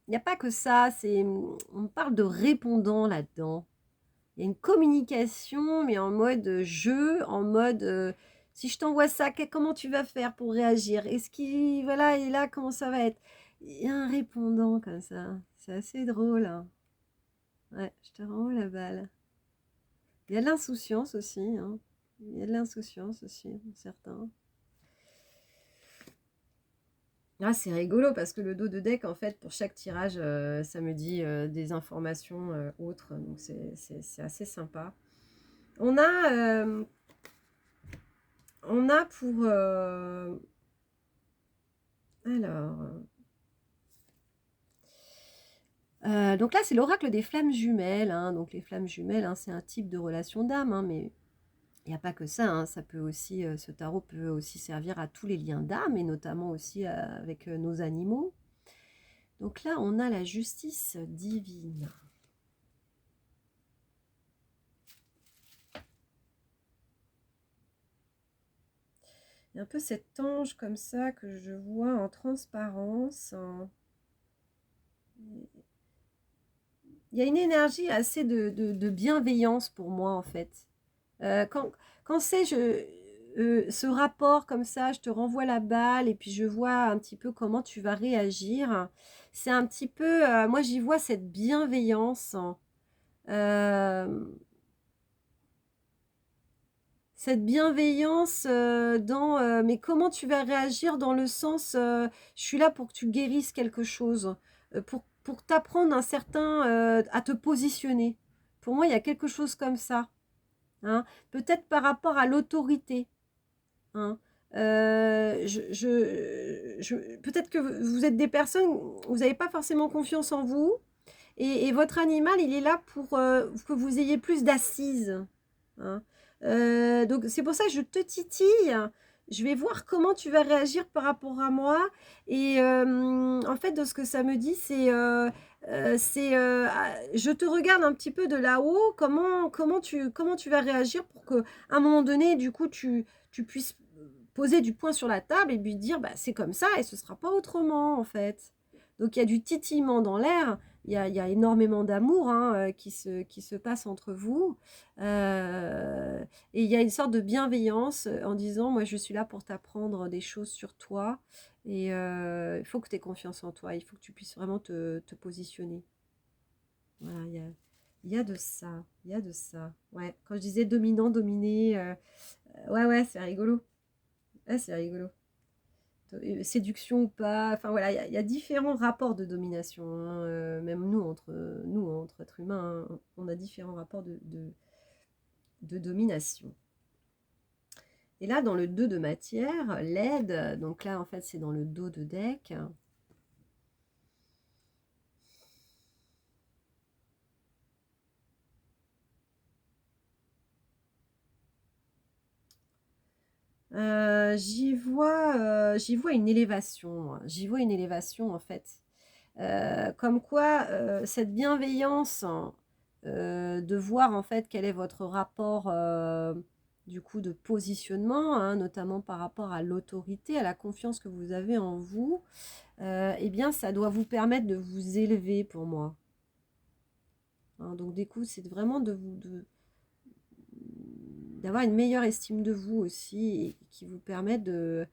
il n'y a pas que ça, on parle de répondant là-dedans. Il y a une communication, mais en mode jeu, en mode si je t'envoie ça, comment tu vas faire pour réagir? Est-ce qu'il, voilà, et là, comment ça va être? Il y a un répondant comme ça. C'est assez drôle, hein. Ouais, je te renvoie la balle. Il y a de l'insouciance aussi, hein. Il y a de l'insouciance aussi, certains. Ah, c'est rigolo parce que le dos de deck, en fait, pour chaque tirage, ça me dit des informations autres. Donc, c'est assez sympa. On a, pour... alors... donc là, c'est l'oracle des flammes jumelles. Hein. Donc les flammes jumelles, hein, c'est un type de relation d'âme, hein, mais il n'y a pas que ça. Hein. Ça peut aussi, ce tarot peut aussi servir à tous les liens d'âme, et notamment aussi avec nos animaux. Donc là, on a la justice divine. Il y a un peu cet ange comme ça que je vois en transparence. Il y a une énergie assez de bienveillance pour moi, en fait. Quand c'est ce rapport comme ça, je te renvoie la balle et puis je vois un petit peu comment tu vas réagir. C'est un petit peu, moi j'y vois cette bienveillance. Cette bienveillance mais comment tu vas réagir dans le sens, je suis là pour que tu guérisses quelque chose, pour t'apprendre à te positionner. Pour moi, il y a quelque chose comme ça. Hein. Peut-être par rapport à l'autorité. Hein. Peut-être que vous êtes des personnes, vous n'avez pas forcément confiance en vous, et votre animal, il est là pour que vous ayez plus d'assises. Hein. Donc c'est pour ça que je te titille. Je vais voir comment tu vas réagir par rapport à moi. Et en fait, de ce que ça me dit, je te regarde un petit peu de là-haut. Comment tu vas réagir pour que, à un moment donné, du coup, tu puisses poser du poing sur la table et lui dire, bah, c'est comme ça et ce sera pas autrement, en fait. Donc il y a du titillement dans l'air. Il y a énormément d'amour hein, qui se passe entre vous. Et il y a une sorte de bienveillance en disant, moi je suis là pour t'apprendre des choses sur toi. Et il faut que tu aies confiance en toi. Il faut que tu puisses vraiment te positionner. Voilà, il y a de ça. Il y a de ça. Ouais, quand je disais dominant, dominé, ouais, c'est rigolo. Ouais, c'est rigolo. Séduction ou pas, enfin voilà, il y a différents rapports de domination, hein, même nous, entre êtres humains, hein, on a différents rapports de domination. Et là, dans le 2 de matière, l'aide, donc là, en fait, c'est dans le dos de deck. J'y vois une élévation. J'y vois une élévation, en fait. Comme quoi, cette bienveillance, de voir, en fait, quel est votre rapport, du coup, de positionnement, hein, notamment par rapport à l'autorité, à la confiance que vous avez en vous, eh bien, ça doit vous permettre de vous élever, pour moi. Hein, donc, du coup, c'est vraiment d'avoir une meilleure estime de vous aussi et qui vous permet de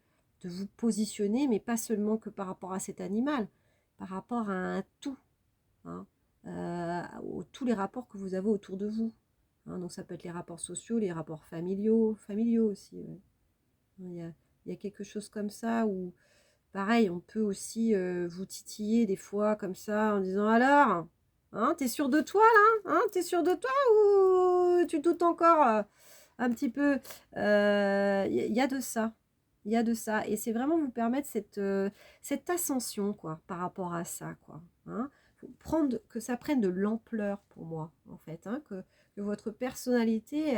vous positionner, mais pas seulement que par rapport à cet animal, par rapport à un tout, hein, tous les rapports que vous avez autour de vous. Hein, donc ça peut être les rapports sociaux, les rapports familiaux aussi. Ouais. Il y a quelque chose comme ça où, pareil, on peut aussi vous titiller des fois comme ça en disant alors, hein, t'es sûr de toi là? Hein, t'es sûr de toi ou tu doutes encore un petit peu? Il y a de ça. Il y a de ça. Et c'est vraiment vous permettre cette ascension, quoi, par rapport à ça, quoi. Hein. Que ça prenne de l'ampleur pour moi, en fait. Hein, que votre personnalité,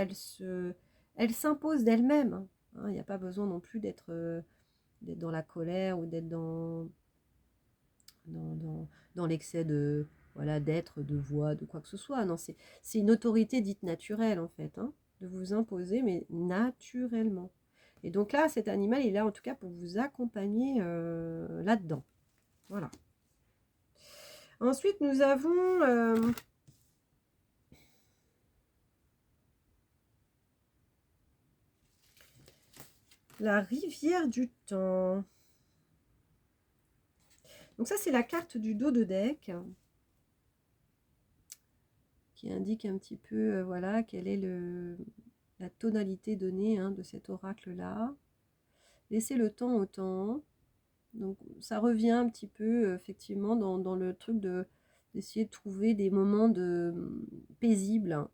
elle s'impose d'elle-même. Hein. Il n'y a pas besoin non plus d'être dans la colère ou d'être dans l'excès de voilà d'être, de voix, de quoi que ce soit. Non, c'est une autorité dite naturelle en fait, hein, de vous imposer, mais naturellement. Et donc là, cet animal, il est là en tout cas pour vous accompagner là-dedans. Voilà. Ensuite, nous avons la rivière du temps. Donc ça, c'est la carte du dos de deck qui indique un petit peu, voilà, quelle est la tonalité donnée de cet oracle-là. Laissez le temps au temps. Donc ça revient un petit peu, effectivement, dans le truc d'essayer de trouver des moments paisibles,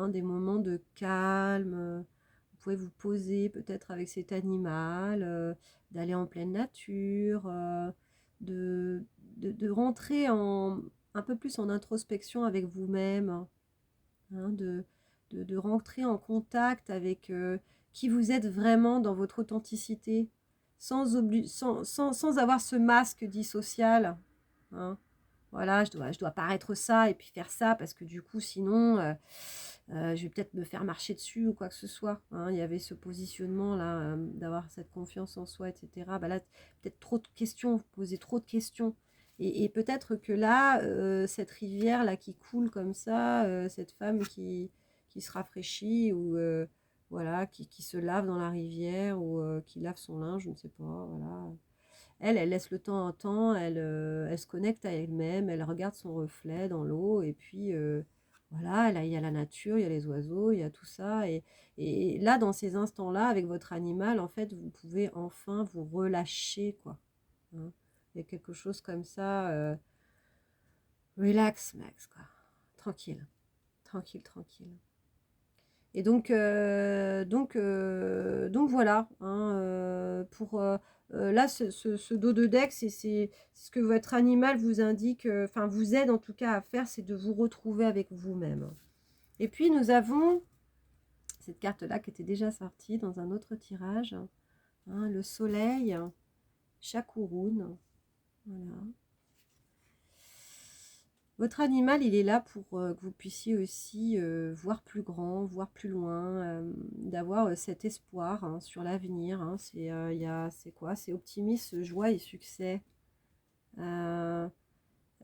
des moments de calme. Vous pouvez vous poser peut-être avec cet animal, d'aller en pleine nature, de rentrer un peu plus en introspection avec vous-même, de rentrer en contact avec qui vous êtes vraiment dans votre authenticité, sans avoir ce masque dit social. Voilà, je dois paraître ça et puis faire ça parce que du coup, sinon, je vais peut-être me faire marcher dessus ou quoi que ce soit. Il y avait ce positionnement-là, d'avoir cette confiance en soi, etc. Bah là, peut-être trop de questions, vous posez trop de questions. Et peut-être que là, cette rivière-là qui coule comme ça, cette femme qui se rafraîchit ou voilà, qui se lave dans la rivière ou qui lave son linge, je ne sais pas, voilà. Elle laisse le temps en temps, elle se connecte à elle-même, elle regarde son reflet dans l'eau, et puis voilà, là, il y a la nature, il y a les oiseaux, il y a tout ça. Et là, dans ces instants-là, avec votre animal, en fait, vous pouvez enfin vous relâcher, quoi. Il y a quelque chose comme ça. Relax, Max, quoi. Tranquille, tranquille, tranquille. Et donc voilà, pour là, ce dos de deck, c'est ce que votre animal vous indique, enfin vous aide en tout cas à faire, c'est de vous retrouver avec vous-même. Et puis nous avons cette carte-là qui était déjà sortie dans un autre tirage, le soleil, Chakurun, voilà. Votre animal, il est là pour que vous puissiez aussi voir plus grand, voir plus loin, d'avoir cet espoir sur l'avenir. C'est quoi? C'est optimisme, joie et succès. Il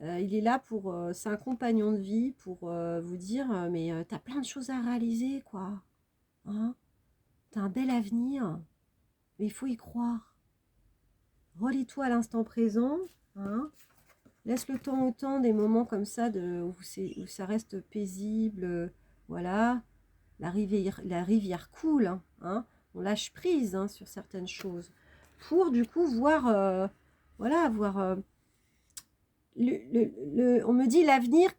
est là pour, c'est un compagnon de vie pour vous dire, mais t'as plein de choses à réaliser, quoi. T'as un bel avenir, mais il faut y croire. Relie-toi à l'instant présent, laisse le temps au temps, des moments comme ça où ça reste paisible. Voilà, la rivière coule. On lâche prise sur certaines choses. Pour du coup voir, voilà, voir on me dit l'avenir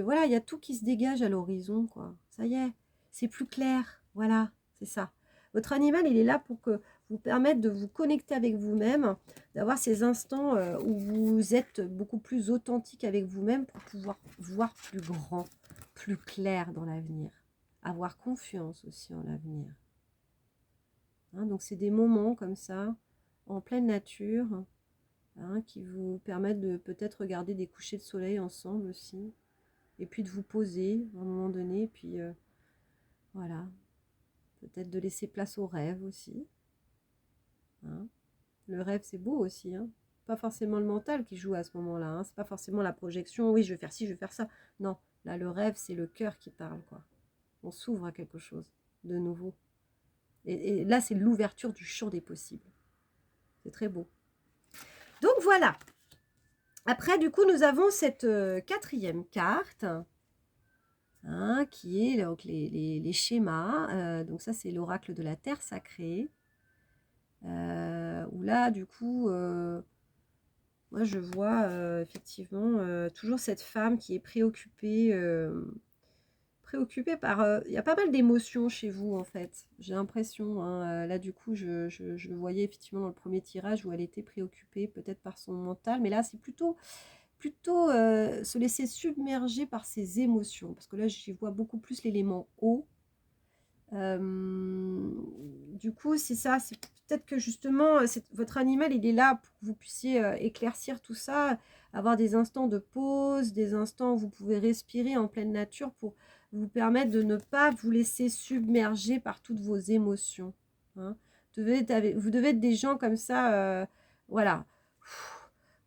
voilà, il y a tout qui se dégage à l'horizon, quoi. Ça y est, c'est plus clair. Voilà, c'est ça. Votre animal, il est là pour que vous permettre de vous connecter avec vous-même, d'avoir ces instants où vous êtes beaucoup plus authentique avec vous-même pour pouvoir voir plus grand, plus clair dans l'avenir. Avoir confiance aussi en l'avenir. Donc c'est des moments comme ça, en pleine nature, qui vous permettent de peut-être regarder des couchers de soleil ensemble aussi, et puis de vous poser à un moment donné, puis voilà, peut-être de laisser place au rêve aussi. Le rêve, c'est beau aussi, pas forcément le mental qui joue à ce moment-là, c'est pas forcément la projection, oui, je vais faire ci, je vais faire ça. Non, là, le rêve, c'est le cœur qui parle, quoi. On s'ouvre à quelque chose de nouveau. Et là, c'est l'ouverture du champ des possibles. C'est très beau. Donc voilà. Après, du coup, nous avons cette quatrième carte, qui est donc les schémas. Donc ça, c'est l'oracle de la terre sacrée. Où là, du coup, moi, je vois effectivement toujours cette femme qui est préoccupée par... Il y a pas mal d'émotions chez vous, en fait. J'ai l'impression. Là, du coup, je le voyais effectivement dans le premier tirage où elle était préoccupée peut-être par son mental. Mais là, c'est plutôt se laisser submerger par ses émotions. Parce que là, j'y vois beaucoup plus l'élément eau. Du coup, c'est ça. C'est peut-être que justement, votre animal, il est là pour que vous puissiez éclaircir tout ça, avoir des instants de pause, des instants où vous pouvez respirer en pleine nature pour vous permettre de ne pas vous laisser submerger par toutes vos émotions. hein. Vous devez être des gens comme ça, voilà.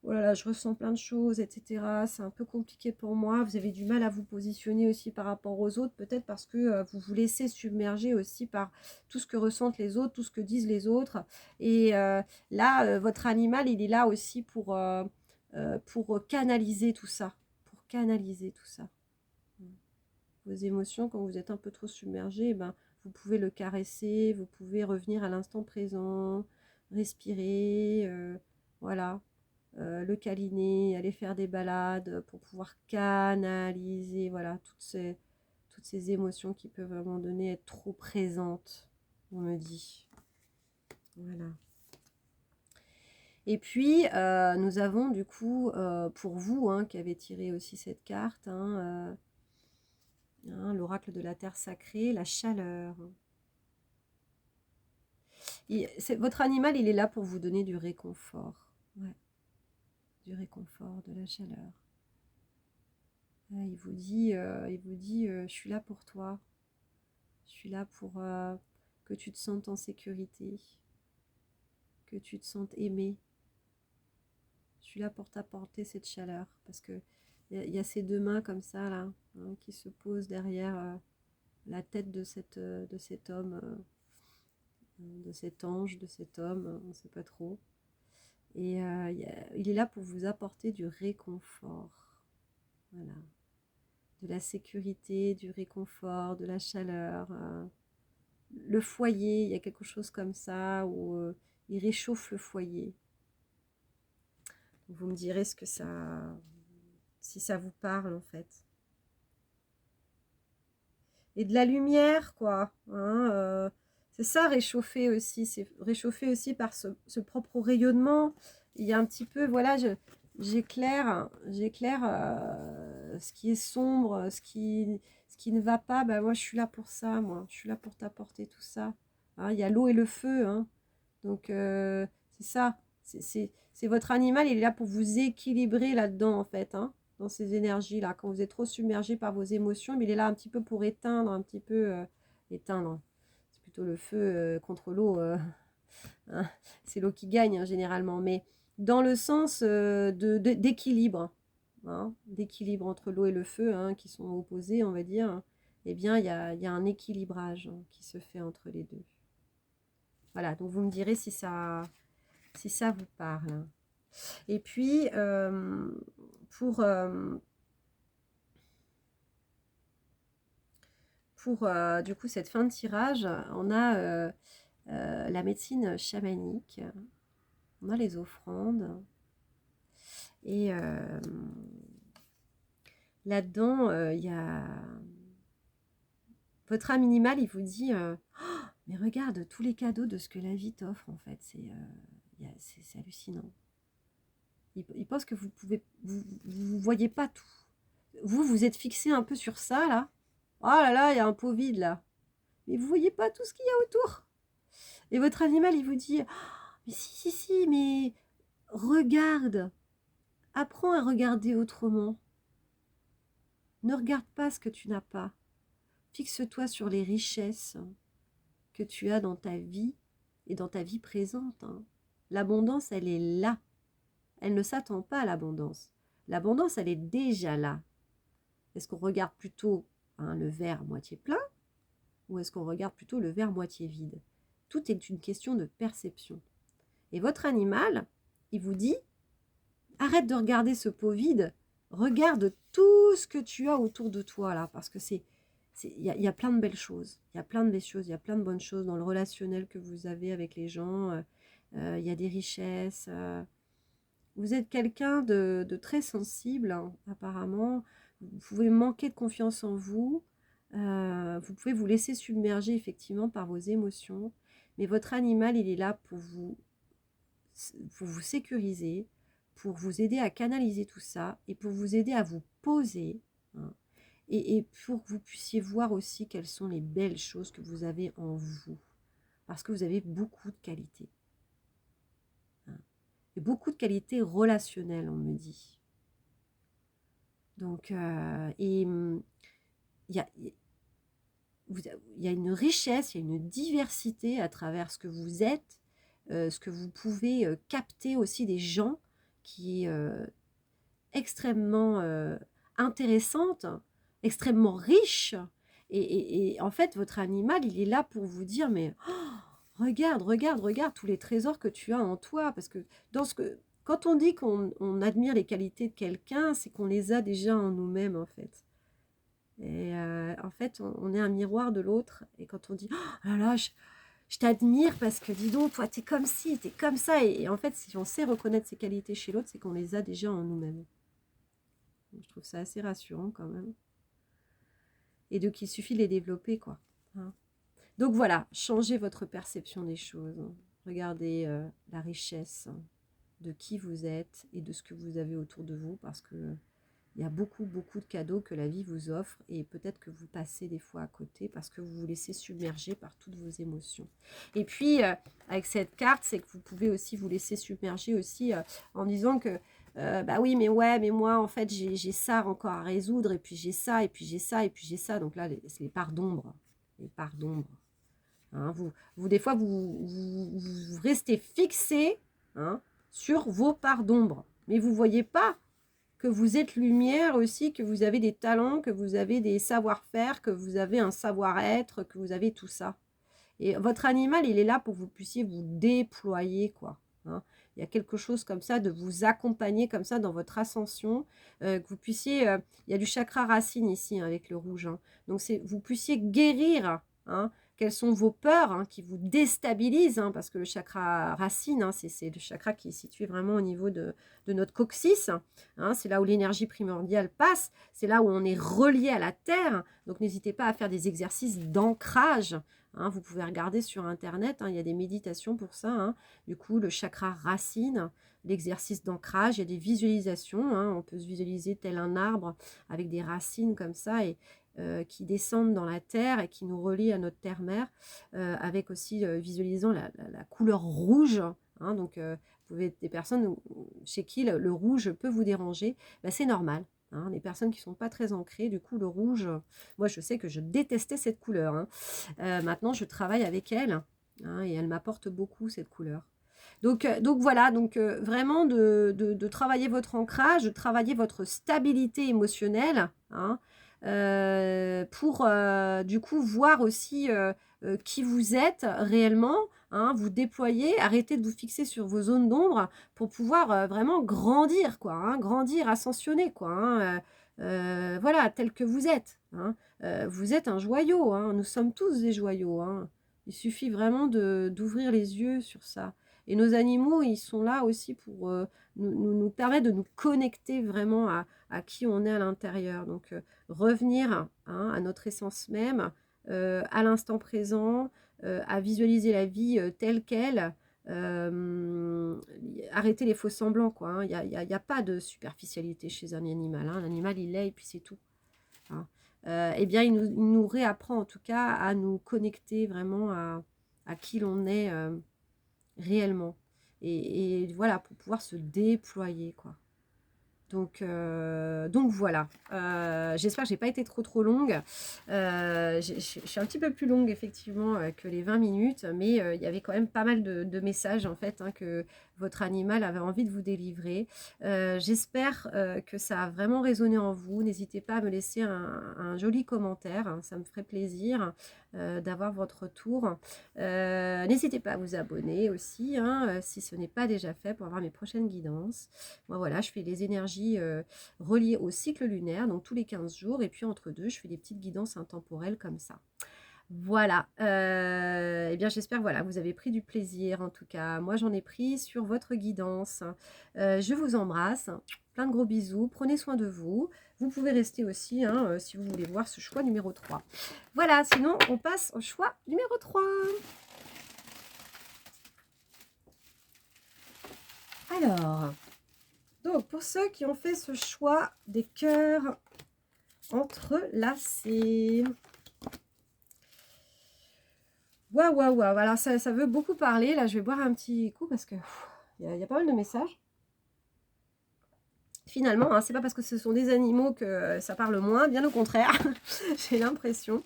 Oh là là, je ressens plein de choses, etc. C'est un peu compliqué pour moi. Vous avez du mal à vous positionner aussi par rapport aux autres, peut-être parce que vous vous laissez submerger aussi par tout ce que ressentent les autres, tout ce que disent les autres. Et là, votre animal, il est là aussi pour canaliser tout ça. Pour canaliser tout ça. Vos émotions, quand vous êtes un peu trop submergé, eh ben, vous pouvez le caresser, vous pouvez revenir à l'instant présent, respirer, voilà, le câliner, aller faire des balades pour pouvoir canaliser, voilà, toutes ces émotions qui peuvent à un moment donné être trop présentes, on me dit. Voilà. Et puis, nous avons du coup, pour vous, hein, qui avez tiré aussi cette carte, hein, l'oracle de la terre sacrée, la chaleur. Votre animal, il est là pour vous donner du réconfort. Ouais, du réconfort, de la chaleur. Ouais, il vous dit je suis là pour toi. Je suis là pour que tu te sentes en sécurité, que tu te sentes aimé. Je suis là pour t'apporter cette chaleur. Parce que il y a ces deux mains comme ça, là, hein, qui se posent derrière la tête de cet homme, de cet ange, de cet homme, on ne sait pas trop. Et il est là pour vous apporter du réconfort. Voilà. De la sécurité, du réconfort, de la chaleur. Le foyer, il y a quelque chose comme ça où il réchauffe le foyer. Vous me direz ce que si ça vous parle en fait. Et de la lumière, quoi. Hein, c'est ça, réchauffer aussi. C'est réchauffer aussi par ce propre rayonnement. Il y a un petit peu, voilà, j'éclaire ce qui est sombre, ce qui ne va pas. Ben, moi, je suis là pour ça, moi. Je suis là pour t'apporter tout ça. Hein, il y a l'eau et le feu. Hein. Donc, c'est ça. C'est votre animal, il est là pour vous équilibrer là-dedans, en fait. Hein, dans ces énergies-là. Quand vous êtes trop submergé par vos émotions, mais il est là un petit peu pour éteindre, un petit peu... éteindre. C'est plutôt le feu contre l'eau. Hein, c'est l'eau qui gagne, hein, généralement. Mais dans le sens d'équilibre. Hein, d'équilibre entre l'eau et le feu, hein, qui sont opposés, on va dire. Eh bien, il y a un équilibrage, hein, qui se fait entre les deux. Voilà, donc vous me direz si ça vous parle. Et puis, pour du coup cette fin de tirage, on a la médecine chamanique, on a les offrandes, et là-dedans, il y a votre âme minimale, il vous dit oh, mais regarde tous les cadeaux de ce que la vie t'offre, en fait, c'est hallucinant. Il pense que vous voyez pas tout. Vous êtes fixé un peu sur ça, là. Oh là là, il y a un pot vide, là. Mais vous voyez pas tout ce qu'il y a autour. Et votre animal, il vous dit, oh, mais si, mais regarde. Apprends à regarder autrement. Ne regarde pas ce que tu n'as pas. Fixe-toi sur les richesses que tu as dans ta vie et dans ta vie présente. Hein. L'abondance, elle est là. Elle ne s'attend pas à l'abondance. L'abondance, elle est déjà là. Est-ce qu'on regarde plutôt le verre moitié plein ou est-ce qu'on regarde plutôt le verre moitié vide? Tout est une question de perception. Et votre animal, il vous dit, arrête de regarder ce pot vide, regarde tout ce que tu as autour de toi là, parce que il y a plein de belles choses, il y a plein de belles choses, il y a plein de bonnes choses dans le relationnel que vous avez avec les gens, il y a des richesses. Vous êtes quelqu'un de très sensible, hein, apparemment. Vous pouvez manquer de confiance en vous. Vous pouvez vous laisser submerger effectivement par vos émotions. Mais votre animal, il est là pour vous sécuriser, pour vous aider à canaliser tout ça et pour vous aider à vous poser. Hein, et pour que vous puissiez voir aussi quelles sont les belles choses que vous avez en vous. Parce que vous avez beaucoup de qualités. Et beaucoup de qualités relationnelles, on me dit. Donc, il y a il y a une richesse, il y a une diversité à travers ce que vous êtes, ce que vous pouvez capter aussi des gens qui est extrêmement intéressante, extrêmement riche. Et en fait, votre animal, il est là pour vous dire, mais oh, regarde, regarde, regarde tous les trésors que tu as en toi. Parce que quand on dit qu'on admire les qualités de quelqu'un, c'est qu'on les a déjà en nous-mêmes, en fait. Et en fait, on est un miroir de l'autre. Et quand on dit, oh là là, je t'admire parce que dis donc, toi, t'es comme ci, t'es comme ça. Et en fait, si on sait reconnaître ses qualités chez l'autre, c'est qu'on les a déjà en nous-mêmes. Je trouve ça assez rassurant quand même. Et donc, il suffit de les développer, quoi. Hein. Donc voilà, changez votre perception des choses. Regardez la richesse de qui vous êtes et de ce que vous avez autour de vous, parce que il y a beaucoup, beaucoup de cadeaux que la vie vous offre, et peut-être que vous passez des fois à côté parce que vous vous laissez submerger par toutes vos émotions. Et puis, avec cette carte, c'est que vous pouvez aussi vous laisser submerger aussi en disant que bah oui, mais ouais, mais moi, en fait, j'ai ça encore à résoudre, et puis j'ai ça, et puis j'ai ça, et puis j'ai ça. Donc là, c'est les parts d'ombre. Les parts d'ombre. Hein, des fois, vous restez fixé, hein, sur vos parts d'ombre. Mais vous ne voyez pas que vous êtes lumière aussi, que vous avez des talents, que vous avez des savoir-faire, que vous avez un savoir-être, que vous avez tout ça. Et votre animal, il est là pour que vous puissiez vous déployer, quoi. Hein. Il y a quelque chose comme ça, de vous accompagner comme ça dans votre ascension, que vous puissiez... il y a du chakra racine ici, hein, avec le rouge. Hein. Donc, vous puissiez guérir, hein, quelles sont vos peurs, hein, qui vous déstabilisent, hein, parce que le chakra racine, hein, c'est le chakra qui est situé vraiment au niveau de notre coccyx. Hein, c'est là où l'énergie primordiale passe. C'est là où on est relié à la terre. Donc, n'hésitez pas à faire des exercices d'ancrage. Hein, vous pouvez regarder sur Internet, hein, il y a des méditations pour ça. Hein. Du coup, le chakra racine, l'exercice d'ancrage, il y a des visualisations. Hein, on peut se visualiser tel un arbre avec des racines comme ça et qui descendent dans la terre et qui nous relient à notre terre-mère, avec aussi visualisant la couleur rouge. Hein, donc, vous pouvez être des personnes chez qui le rouge peut vous déranger. Ben, c'est normal. Hein, les personnes qui ne sont pas très ancrées, du coup, le rouge, moi, je sais que je détestais cette couleur. Hein. Maintenant, je travaille avec elle, hein, et elle m'apporte beaucoup, cette couleur. Donc voilà, vraiment de travailler votre ancrage, de travailler votre stabilité émotionnelle, hein, pour du coup voir aussi qui vous êtes réellement, hein, vous déployer, arrêter de vous fixer sur vos zones d'ombre pour pouvoir vraiment grandir, quoi, hein, grandir, ascensionner, quoi, hein, voilà, tel que vous êtes. Hein. Vous êtes un joyau, hein, nous sommes tous des joyaux. Hein. Il suffit vraiment d'ouvrir les yeux sur ça. Et nos animaux, ils sont là aussi pour nous permettre de nous connecter vraiment à qui on est à l'intérieur. Donc, revenir, hein, à notre essence même, à l'instant présent, à visualiser la vie telle qu'elle. Arrêter les faux semblants, quoi. Hein. Il n'y a pas de superficialité chez un animal. Hein. L'animal, il est et puis c'est tout. Hein. Eh bien, il nous réapprend en tout cas à nous connecter vraiment à qui l'on est réellement. Et voilà, pour pouvoir se déployer, quoi. Donc voilà, j'espère que j'ai pas été trop longue. Je suis un petit peu plus longue effectivement que les 20 minutes, mais il y avait quand même pas mal de messages en fait, hein, que votre animal avait envie de vous délivrer. J'espère que ça a vraiment résonné en vous. N'hésitez pas à me laisser un joli commentaire, hein, ça me ferait plaisir d'avoir votre retour. N'hésitez pas à vous abonner aussi, hein, si ce n'est pas déjà fait, pour avoir mes prochaines guidances. Moi, voilà, je fais les énergies reliées au cycle lunaire, donc tous les 15 jours, et puis entre deux, je fais des petites guidances intemporelles comme ça. Voilà, eh bien j'espère, voilà, vous avez pris du plaisir en tout cas. Moi, j'en ai pris sur votre guidance. Je vous embrasse, plein de gros bisous, prenez soin de vous. Vous pouvez rester aussi, hein, si vous voulez voir ce choix numéro 3. Voilà, sinon on passe au choix numéro 3. Alors, donc pour ceux qui ont fait ce choix des cœurs entrelacés. Waouh, waouh, waouh. Alors ça veut beaucoup parler. Là, je vais boire un petit coup parce que il y a pas mal de messages. Finalement, hein, c'est pas parce que ce sont des animaux que ça parle moins, bien au contraire, j'ai l'impression.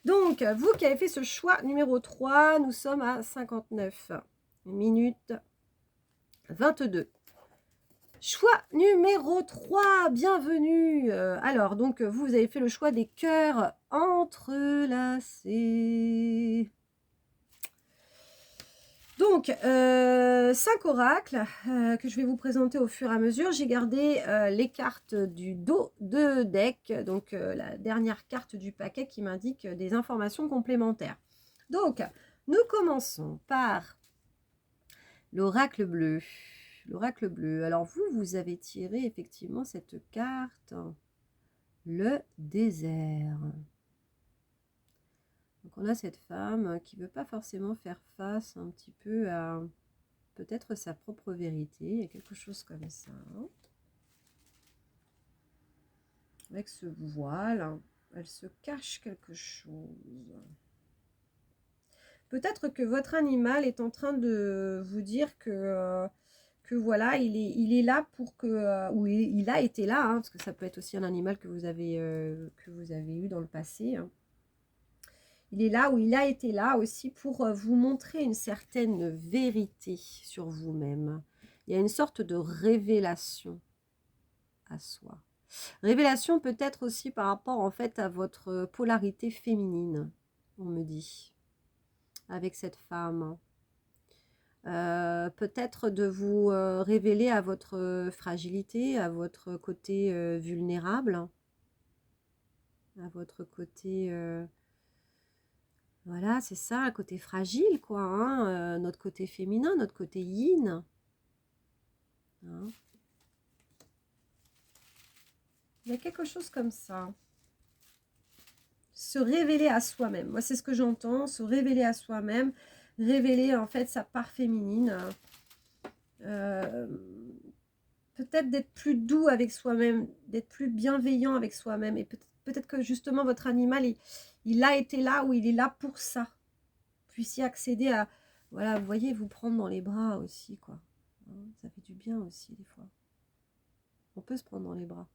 Donc, vous qui avez fait ce choix numéro 3, nous sommes à 59 minutes 22. Choix numéro 3, bienvenue. Alors, donc, vous avez fait le choix des cœurs entrelacés. Donc, 5 oracles que je vais vous présenter au fur et à mesure. J'ai gardé les cartes du dos de deck, donc la dernière carte du paquet qui m'indique des informations complémentaires. Donc, nous commençons par l'oracle bleu. L'oracle bleu. Alors, vous avez tiré effectivement cette carte, le désert. Donc, on a cette femme qui ne veut pas forcément faire face un petit peu à peut-être sa propre vérité. Il y a quelque chose comme ça. Avec ce voile, elle se cache quelque chose. Peut-être que votre animal est en train de vous dire que voilà, il est là pour que... ou il a été là, hein, parce que ça peut être aussi un animal que vous avez eu dans le passé. Hein. Il est là ou il a été là aussi pour vous montrer une certaine vérité sur vous-même. Il y a une sorte de révélation à soi. Révélation peut-être aussi par rapport en fait à votre polarité féminine, on me dit, avec cette femme. Peut-être de vous révéler à votre fragilité, à votre côté vulnérable, à votre côté... Voilà, c'est ça, un côté fragile, quoi. Hein, notre côté féminin, notre côté yin. Hein. Il y a quelque chose comme ça. Se révéler à soi-même. Moi, c'est ce que j'entends. Se révéler à soi-même. Révéler, en fait, sa part féminine. Peut-être d'être plus doux avec soi-même. D'être plus bienveillant avec soi-même. Et peut-être que, justement, votre animal, il a été là ou il est là pour ça. Puissiez accéder à, voilà, vous voyez, vous prendre dans les bras aussi, quoi. Hein, ça fait du bien aussi, des fois. On peut se prendre dans les bras.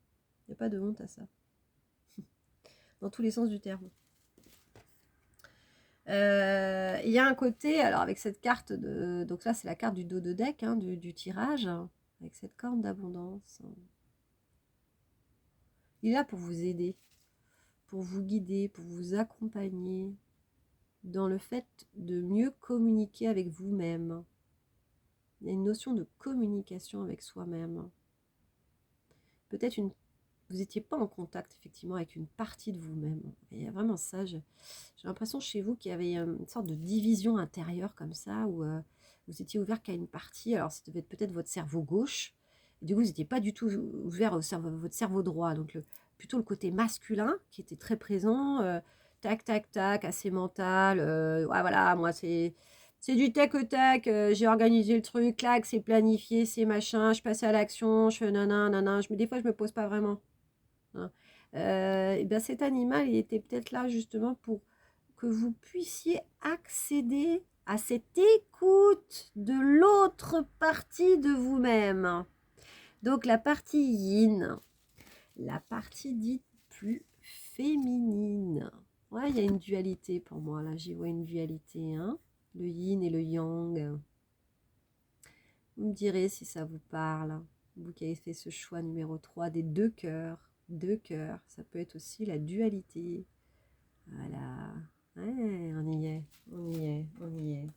Il n'y a pas de honte à ça. Dans tous les sens du terme. Il y a un côté, alors avec cette carte, donc là c'est la carte du dos de deck, hein, du tirage, avec cette corne d'abondance. Il est là pour vous aider, pour vous guider, pour vous accompagner dans le fait de mieux communiquer avec vous-même. Il y a une notion de communication avec soi-même. Peut-être vous n'étiez pas en contact effectivement avec une partie de vous-même. Il y a vraiment ça. J'ai l'impression chez vous qu'il y avait une sorte de division intérieure comme ça, où vous étiez ouvert qu'à une partie. Alors, ça devait être peut-être votre cerveau gauche. Et du coup, vous n'étiez pas du tout ouvert votre cerveau droit. Donc, plutôt le côté masculin qui était très présent. Tac, tac, tac, assez mental. Ouais, voilà, moi, c'est du tac au tac, j'ai organisé le truc, clac, c'est planifié, c'est machin, je passe à l'action, je fais nanan, nanan. Des fois, je me pose pas vraiment. Hein. Et bien cet animal, il était peut-être là justement pour que vous puissiez accéder à cette écoute de l'autre partie de vous-même. Donc la partie yin, la partie dite plus féminine. Ouais, il y a une dualité pour moi, là, j'y vois une dualité, hein, le yin et le yang. Vous me direz si ça vous parle, vous qui avez fait ce choix numéro 3 des deux cœurs. Deux cœurs, ça peut être aussi la dualité. Voilà, ouais, on y est, on y est, on y est.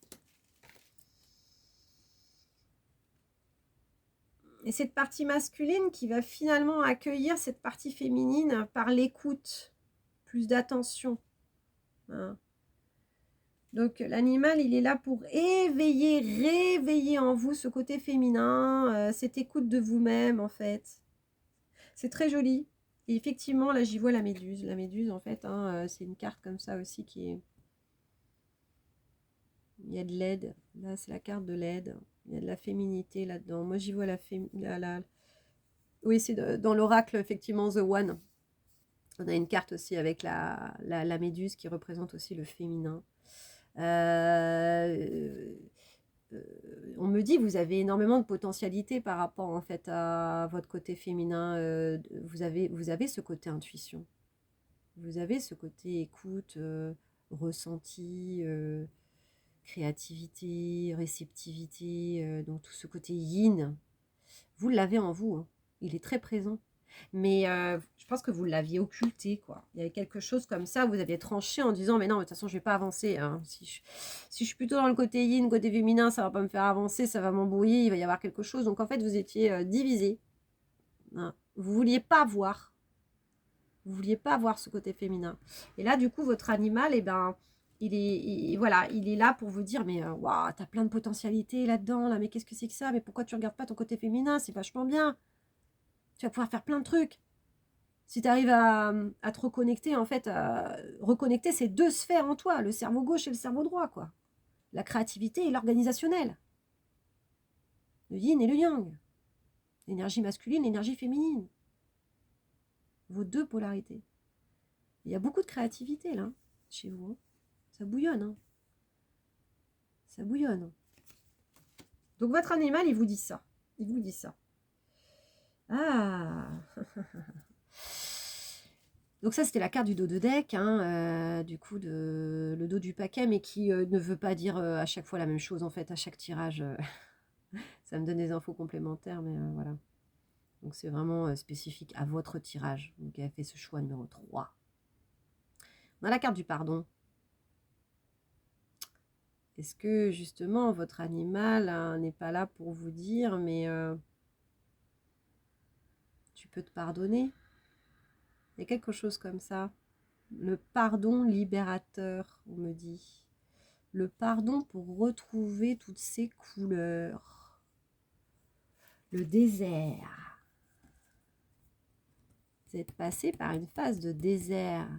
Et cette partie masculine qui va finalement accueillir cette partie féminine par l'écoute, plus d'attention. Hein. Donc l'animal, il est là pour éveiller, réveiller en vous ce côté féminin, cette écoute de vous-même en fait. C'est très joli. Et effectivement, là, j'y vois la méduse. La méduse, en fait, hein, c'est une carte comme ça aussi qui est... Il y a de l'aide. Là, c'est la carte de l'aide. Il y a de la féminité là-dedans. Moi, j'y vois Oui, c'est dans l'oracle, effectivement, The One. On a une carte aussi avec la méduse qui représente aussi le féminin. on me dit, vous avez énormément de potentialité par rapport en fait à votre côté féminin. Vous avez ce côté intuition. Vous avez ce côté écoute, ressenti, créativité, réceptivité, donc tout ce côté yin. Vous l'avez en vous, hein. Il est très présent. Mais je pense que vous l'aviez occulté, quoi. Il y avait quelque chose comme ça, vous aviez tranché en disant, mais non, de toute façon, je ne vais pas avancer, hein. Si je suis plutôt dans le côté yin, côté féminin, ça ne va pas me faire avancer, ça va m'embrouiller, il va y avoir quelque chose. Donc en fait, vous étiez divisé. Hein. Vous ne vouliez pas voir. Vous ne vouliez pas voir ce côté féminin. Et là, du coup, votre animal, eh ben, voilà, il est là pour vous dire, mais waouh, t'as plein de potentialités là-dedans, là, mais qu'est-ce que c'est que ça? Mais pourquoi tu ne regardes pas ton côté féminin? C'est vachement bien. Tu vas pouvoir faire plein de trucs. Si tu arrives à te reconnecter, en fait, à reconnecter ces deux sphères en toi, le cerveau gauche et le cerveau droit, quoi. La créativité et l'organisationnel. Le yin et le yang. L'énergie masculine, l'énergie féminine. Vos deux polarités. Il y a beaucoup de créativité, là, chez vous. Hein. Ça bouillonne, hein. Ça bouillonne. Donc, votre animal, il vous dit ça. Il vous dit ça. Ah. Donc ça, c'était la carte du dos de deck, hein, du coup, le dos du paquet, mais qui ne veut pas dire à chaque fois la même chose, en fait, à chaque tirage. Ça me donne des infos complémentaires, mais voilà. Donc c'est vraiment spécifique à votre tirage. Donc elle a fait ce choix numéro 3. On a la carte du pardon. Est-ce que, justement, votre animal n'est pas là pour vous dire, mais tu peux te pardonner? Il y a quelque chose comme ça. Le pardon libérateur, on me dit. Le pardon pour retrouver toutes ces couleurs. Le désert. Vous êtes passé par une phase de désert.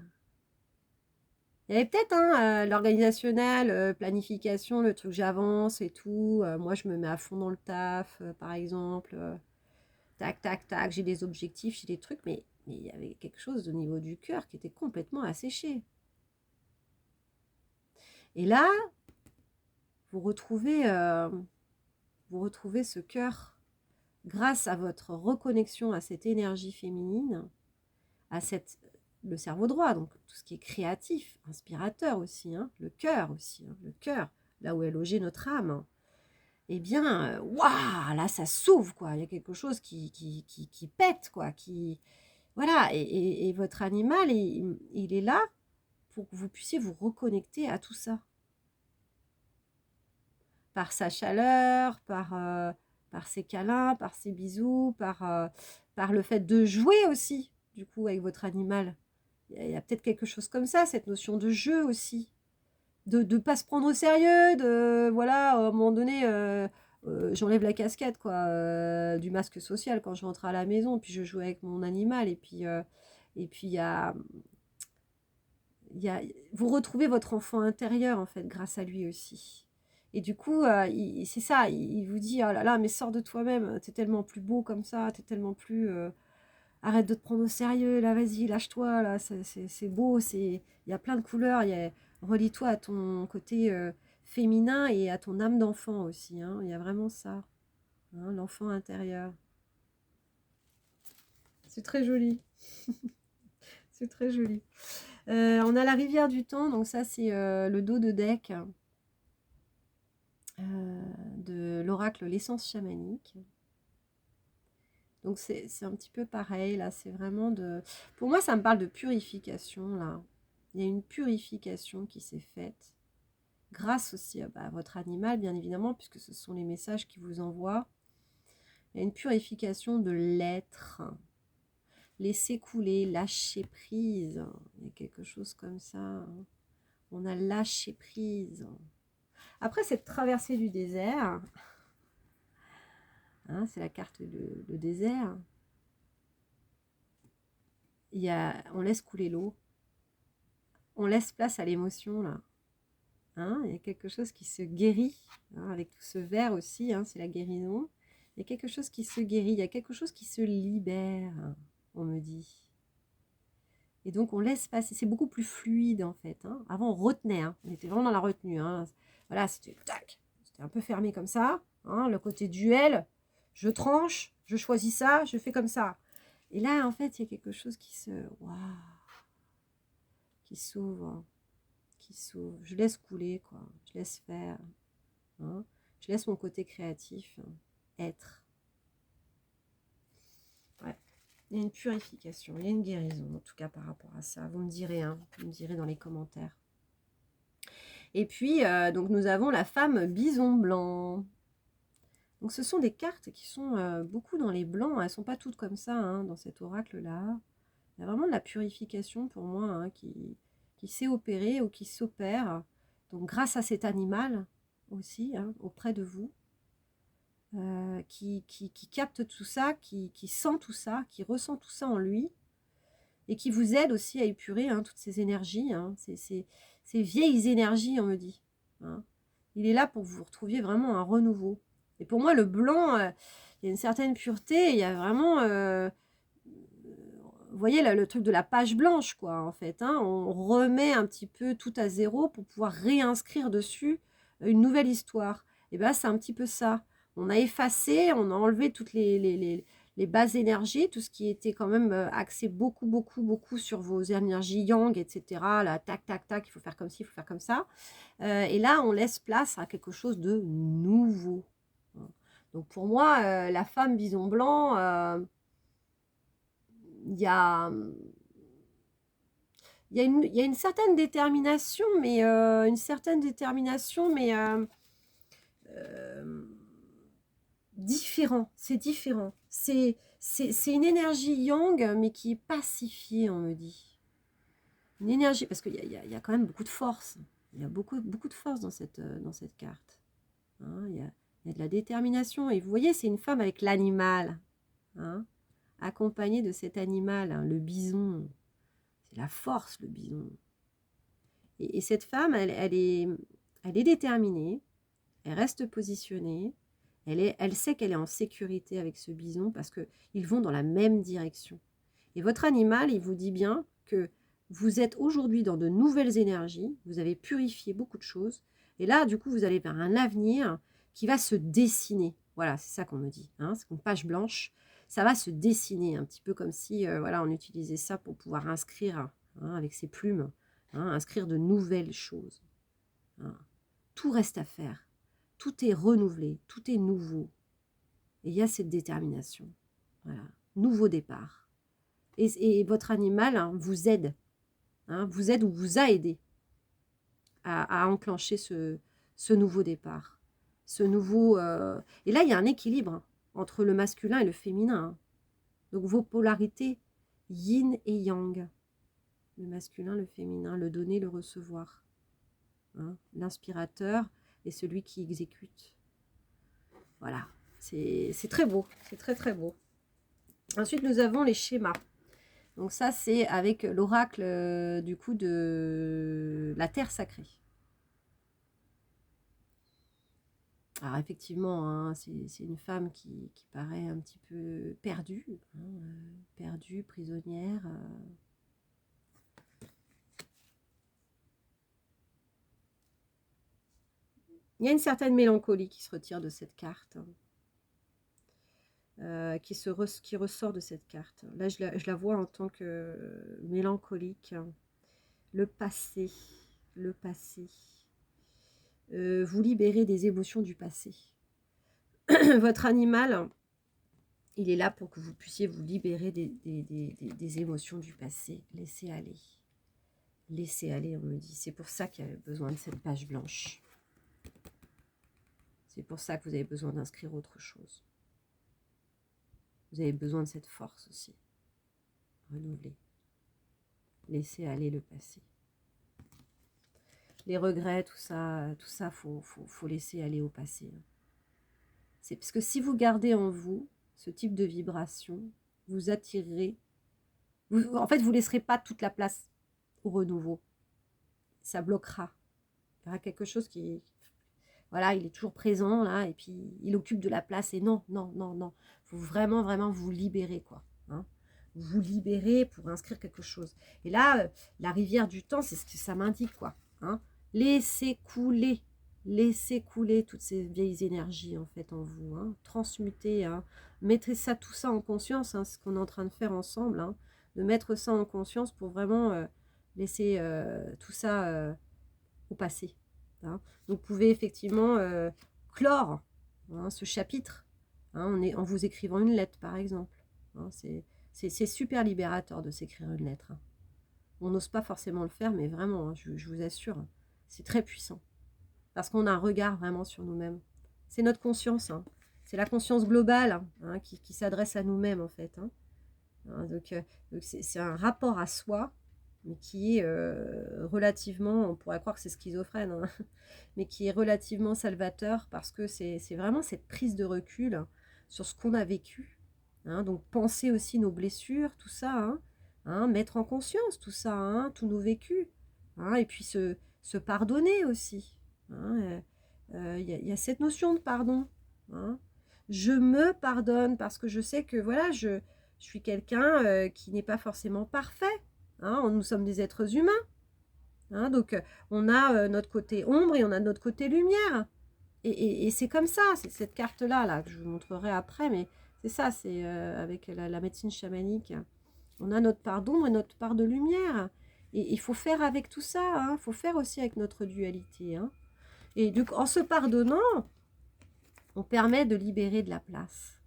Il y avait peut-être l'organisationnel, planification, le truc j'avance et tout. Moi, je me mets à fond dans le taf, par exemple. Tac, tac, tac, j'ai des objectifs, j'ai des trucs, mais il y avait quelque chose au niveau du cœur qui était complètement asséché. Et là, vous retrouvez ce cœur grâce à votre reconnexion à cette énergie féminine, à le cerveau droit, donc tout ce qui est créatif, inspirateur aussi, hein, le cœur aussi, hein, le cœur, là où est logée notre âme. Eh bien, waouh, là ça s'ouvre, quoi. Il y a quelque chose qui pète, quoi. Voilà, et votre animal, il est là pour que vous puissiez vous reconnecter à tout ça. Par sa chaleur, par ses câlins, par ses bisous, par le fait de jouer aussi, du coup, avec votre animal. Il y a peut-être quelque chose comme ça, cette notion de jeu aussi. De ne pas se prendre au sérieux, voilà, à un moment donné, j'enlève la casquette, quoi, du masque social quand je rentre à la maison, puis je joue avec mon animal, et puis vous retrouvez votre enfant intérieur, en fait, grâce à lui aussi. Et du coup, c'est ça, il vous dit, oh là là, mais sors de toi-même, t'es tellement plus beau comme ça, t'es tellement plus... arrête de te prendre au sérieux, là, vas-y, lâche-toi, là, c'est beau, il y a plein de couleurs, relie-toi à ton côté féminin et à ton âme d'enfant aussi, hein, il y a vraiment ça, hein, l'enfant intérieur. C'est très joli, c'est très joli. On a la rivière du temps, donc ça c'est le dos de deck de l'oracle l'essence chamanique. Donc c'est un petit peu pareil, là, c'est vraiment de... Pour moi, ça me parle de purification, là. Il y a une purification qui s'est faite, grâce aussi à votre animal, bien évidemment, puisque ce sont les messages qui vous envoient. Il y a une purification de l'être. Laisser couler, lâcher prise. Il y a quelque chose comme ça. On a lâché prise. Après cette traversée du désert, hein, c'est la carte le désert. On laisse couler l'eau. On laisse place à l'émotion, là. Hein, il y a quelque chose qui se guérit, hein, avec tout ce vert aussi, hein, c'est la guérison. Il y a quelque chose qui se guérit, il y a quelque chose qui se libère, on me dit. Et donc on laisse passer, c'est beaucoup plus fluide en fait. Hein. Avant on retenait, hein, on était vraiment dans la retenue. Hein. Voilà, c'était tac, C'était un peu fermé comme ça. Hein, le côté duel, je tranche, je choisis ça, je fais comme ça. Et là, en fait, il y a quelque chose qui se... Waouh, qui s'ouvre. Qui s'ouvre. Je laisse couler, quoi. Je laisse faire. Hein. Je laisse mon côté créatif être. Ouais. Il y a une purification, il y a une guérison, en tout cas par rapport à ça. Vous me direz, hein, vous me direz dans les commentaires. Et puis, donc nous avons la femme bison blanc. Donc ce sont des cartes qui sont beaucoup dans les blancs. Elles ne sont pas toutes comme ça, hein, dans cet oracle-là. Il y a vraiment de la purification pour moi, hein, qui s'est opérée ou qui s'opère. Donc grâce à cet animal aussi, hein, auprès de vous. Qui capte tout ça, qui sent tout ça, qui ressent tout ça en lui, et qui vous aide aussi à épurer, hein, toutes ces énergies, hein, ces vieilles énergies, on me dit. Hein. Il est là pour que vous retrouviez vraiment un renouveau. Et pour moi, le blanc, il y a une certaine pureté, il y a vraiment... vous voyez, là, le truc de la page blanche, quoi, en fait. Hein, on remet un petit peu tout à zéro pour pouvoir réinscrire dessus une nouvelle histoire. Et bien, c'est un petit peu ça. On a effacé, on a enlevé toutes les bases énergies, tout ce qui était quand même axé beaucoup sur vos énergies yang, etc. Là, tac, tac, tac, il faut faire comme ci, il faut faire comme ça. Et là, on laisse place à quelque chose de nouveau. Donc, pour moi, la femme bison blanc, il y a une certaine détermination, mais différent. C'est différent. C'est une énergie yang, mais qui est pacifiée, on me dit. Une énergie, parce qu'il y a quand même beaucoup de force. Il y a beaucoup de force dans cette carte. Hein, il y a de la détermination. Et vous voyez, c'est une femme avec l'animal. Hein, accompagnée de cet animal, hein, le bison. C'est la force, le bison. Et cette femme, elle est déterminée, elle reste positionnée, elle sait qu'elle est en sécurité avec ce bison parce qu'ils vont dans la même direction. Et votre animal, il vous dit bien que vous êtes aujourd'hui dans de nouvelles énergies, vous avez purifié beaucoup de choses, et là, du coup, vous allez vers un avenir qui va se dessiner. Voilà, c'est ça qu'on me dit. Hein, c'est une page blanche, ça va se dessiner, un petit peu comme si voilà, on utilisait ça pour pouvoir inscrire, hein, avec ses plumes, hein, inscrire de nouvelles choses. Hein. Tout reste à faire. Tout est renouvelé, tout est nouveau. Et il y a cette détermination. Voilà, nouveau départ. Et votre animal, hein, vous aide. Hein, vous aide ou vous a aidé à enclencher ce nouveau départ. Ce nouveau... Et là, il y a un équilibre, hein, entre le masculin et le féminin. Hein. Donc vos polarités, yin et yang. Le masculin, le féminin, le donner, le recevoir. Hein, l'inspirateur et celui qui exécute. Voilà, c'est très beau, c'est très beau. Ensuite, nous avons les schémas. Donc ça, c'est avec l'oracle du coup de la terre sacrée. Alors effectivement, hein, c'est une femme qui paraît un petit peu perdue, hein, perdue, prisonnière. Il y a une certaine mélancolie qui se retire de cette carte. Qui ressort de cette carte. Là, je la vois en tant que mélancolique. Le passé. Le passé. Vous libérez des émotions du passé. Votre animal, il est là pour que vous puissiez vous libérer des émotions du passé. Laissez aller. Laissez aller, on me dit. C'est pour ça qu'il y a besoin de cette page blanche. C'est pour ça que vous avez besoin d'inscrire autre chose. Vous avez besoin de cette force aussi. Renouveler. Laissez aller le passé. Les regrets, tout ça, faut laisser aller au passé. C'est parce que si vous gardez en vous ce type de vibration, vous attirerez, en fait, vous ne laisserez pas toute la place au renouveau. Ça bloquera. Il y aura quelque chose qui, voilà, il est toujours présent là, et puis il occupe de la place. Et non. Il faut vraiment vous libérer, quoi. Hein, vous libérer pour inscrire quelque chose. Et là, la rivière du temps, c'est ce que ça m'indique, quoi. Hein, laissez couler. laissez couler toutes ces vieilles énergies, en fait, en vous, hein. Transmutez, hein. Mettez ça, tout ça en conscience, hein, ce qu'on est en train de faire ensemble, hein, de mettre ça en conscience pour vraiment laisser tout ça au passé, hein. Donc, vous pouvez effectivement clore, hein, ce chapitre, hein, en vous écrivant une lettre, par exemple, hein. C'est super libérateur de s'écrire une lettre, hein. On n'ose pas forcément le faire, mais vraiment, hein, je vous assure, hein, c'est très puissant. Parce qu'on a un regard vraiment sur nous-mêmes. C'est notre conscience, hein. C'est la conscience globale, hein, qui s'adresse à nous-mêmes, en fait, hein. Hein, donc c'est un rapport à soi, mais qui est relativement, on pourrait croire que c'est schizophrène, hein, mais qui est relativement salvateur, parce que c'est vraiment cette prise de recul sur ce qu'on a vécu, hein. Donc penser aussi nos blessures, tout ça, hein, hein, mettre en conscience tout ça, hein, tous nos vécus, hein, et puis se pardonner aussi, hein. Y a cette notion de pardon, hein. Je me pardonne parce que je sais que voilà, je suis quelqu'un qui n'est pas forcément parfait, hein. Nous sommes des êtres humains, hein, donc on a notre côté ombre et on a notre côté lumière. Et c'est comme ça, c'est cette carte-là là, que je vous montrerai après, mais c'est ça, c'est avec la médecine chamanique. On a notre part d'ombre et notre part de lumière. Et il faut faire avec tout ça, hein. Il faut faire aussi avec notre dualité, hein. Et donc, en se pardonnant, on permet de libérer de la place.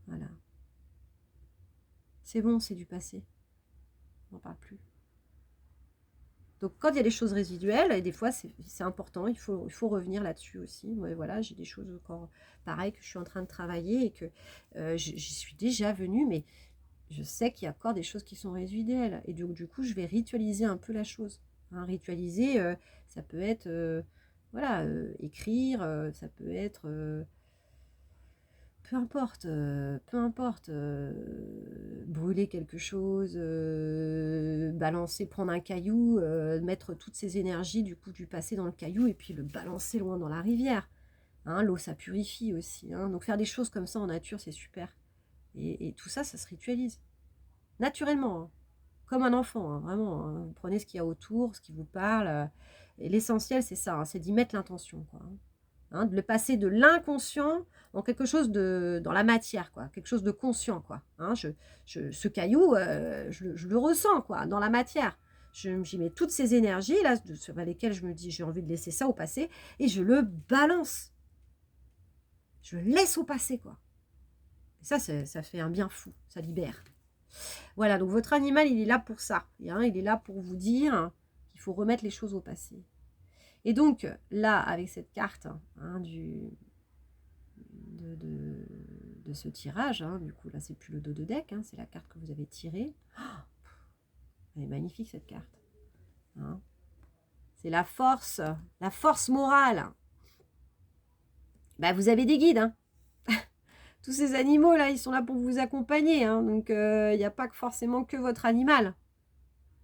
Voilà. C'est bon, c'est du passé. On n'en parle plus. Donc, quand il y a des choses résiduelles, et des fois, c'est important, il faut revenir là-dessus aussi. Moi, voilà, j'ai des choses encore pareilles que je suis en train de travailler et que j'y suis déjà venue, mais je sais qu'il y a encore des choses qui sont résiduelles. Et donc, du coup, je vais ritualiser un peu la chose. Hein, ritualiser, ça peut être, voilà, écrire, ça peut être... peu importe, brûler quelque chose, balancer, prendre un caillou, mettre toutes ces énergies du coup du passé dans le caillou et puis le balancer loin dans la rivière. Hein, l'eau, ça purifie aussi, hein. Donc faire des choses comme ça en nature, c'est super. Et tout ça, ça se ritualise. Naturellement, hein. Comme un enfant, hein, vraiment, hein. Vous prenez ce qu'il y a autour, ce qui vous parle. Et l'essentiel, c'est ça, hein, c'est d'y mettre l'intention, quoi, hein. Hein, de le passer de l'inconscient en quelque chose de dans la matière, quoi, quelque chose de conscient, quoi, hein. Ce caillou, je le ressens, quoi, dans la matière. J'y mets toutes ces énergies là sur lesquelles je me dis j'ai envie de laisser ça au passé et je le balance. Je le laisse au passé, quoi. Et ça fait un bien fou, ça libère. Voilà, donc votre animal, il est là pour ça, hein, il est là pour vous dire qu'il faut remettre les choses au passé. Et donc, là, avec cette carte, hein, de ce tirage, hein, du coup, là, c'est plus le dos de deck, hein, c'est la carte que vous avez tirée. Oh, elle est magnifique, cette carte. Hein. C'est la force morale. Bah, vous avez des guides, hein. Tous ces animaux-là, ils sont là pour vous accompagner, hein, donc il n'y a pas forcément que votre animal.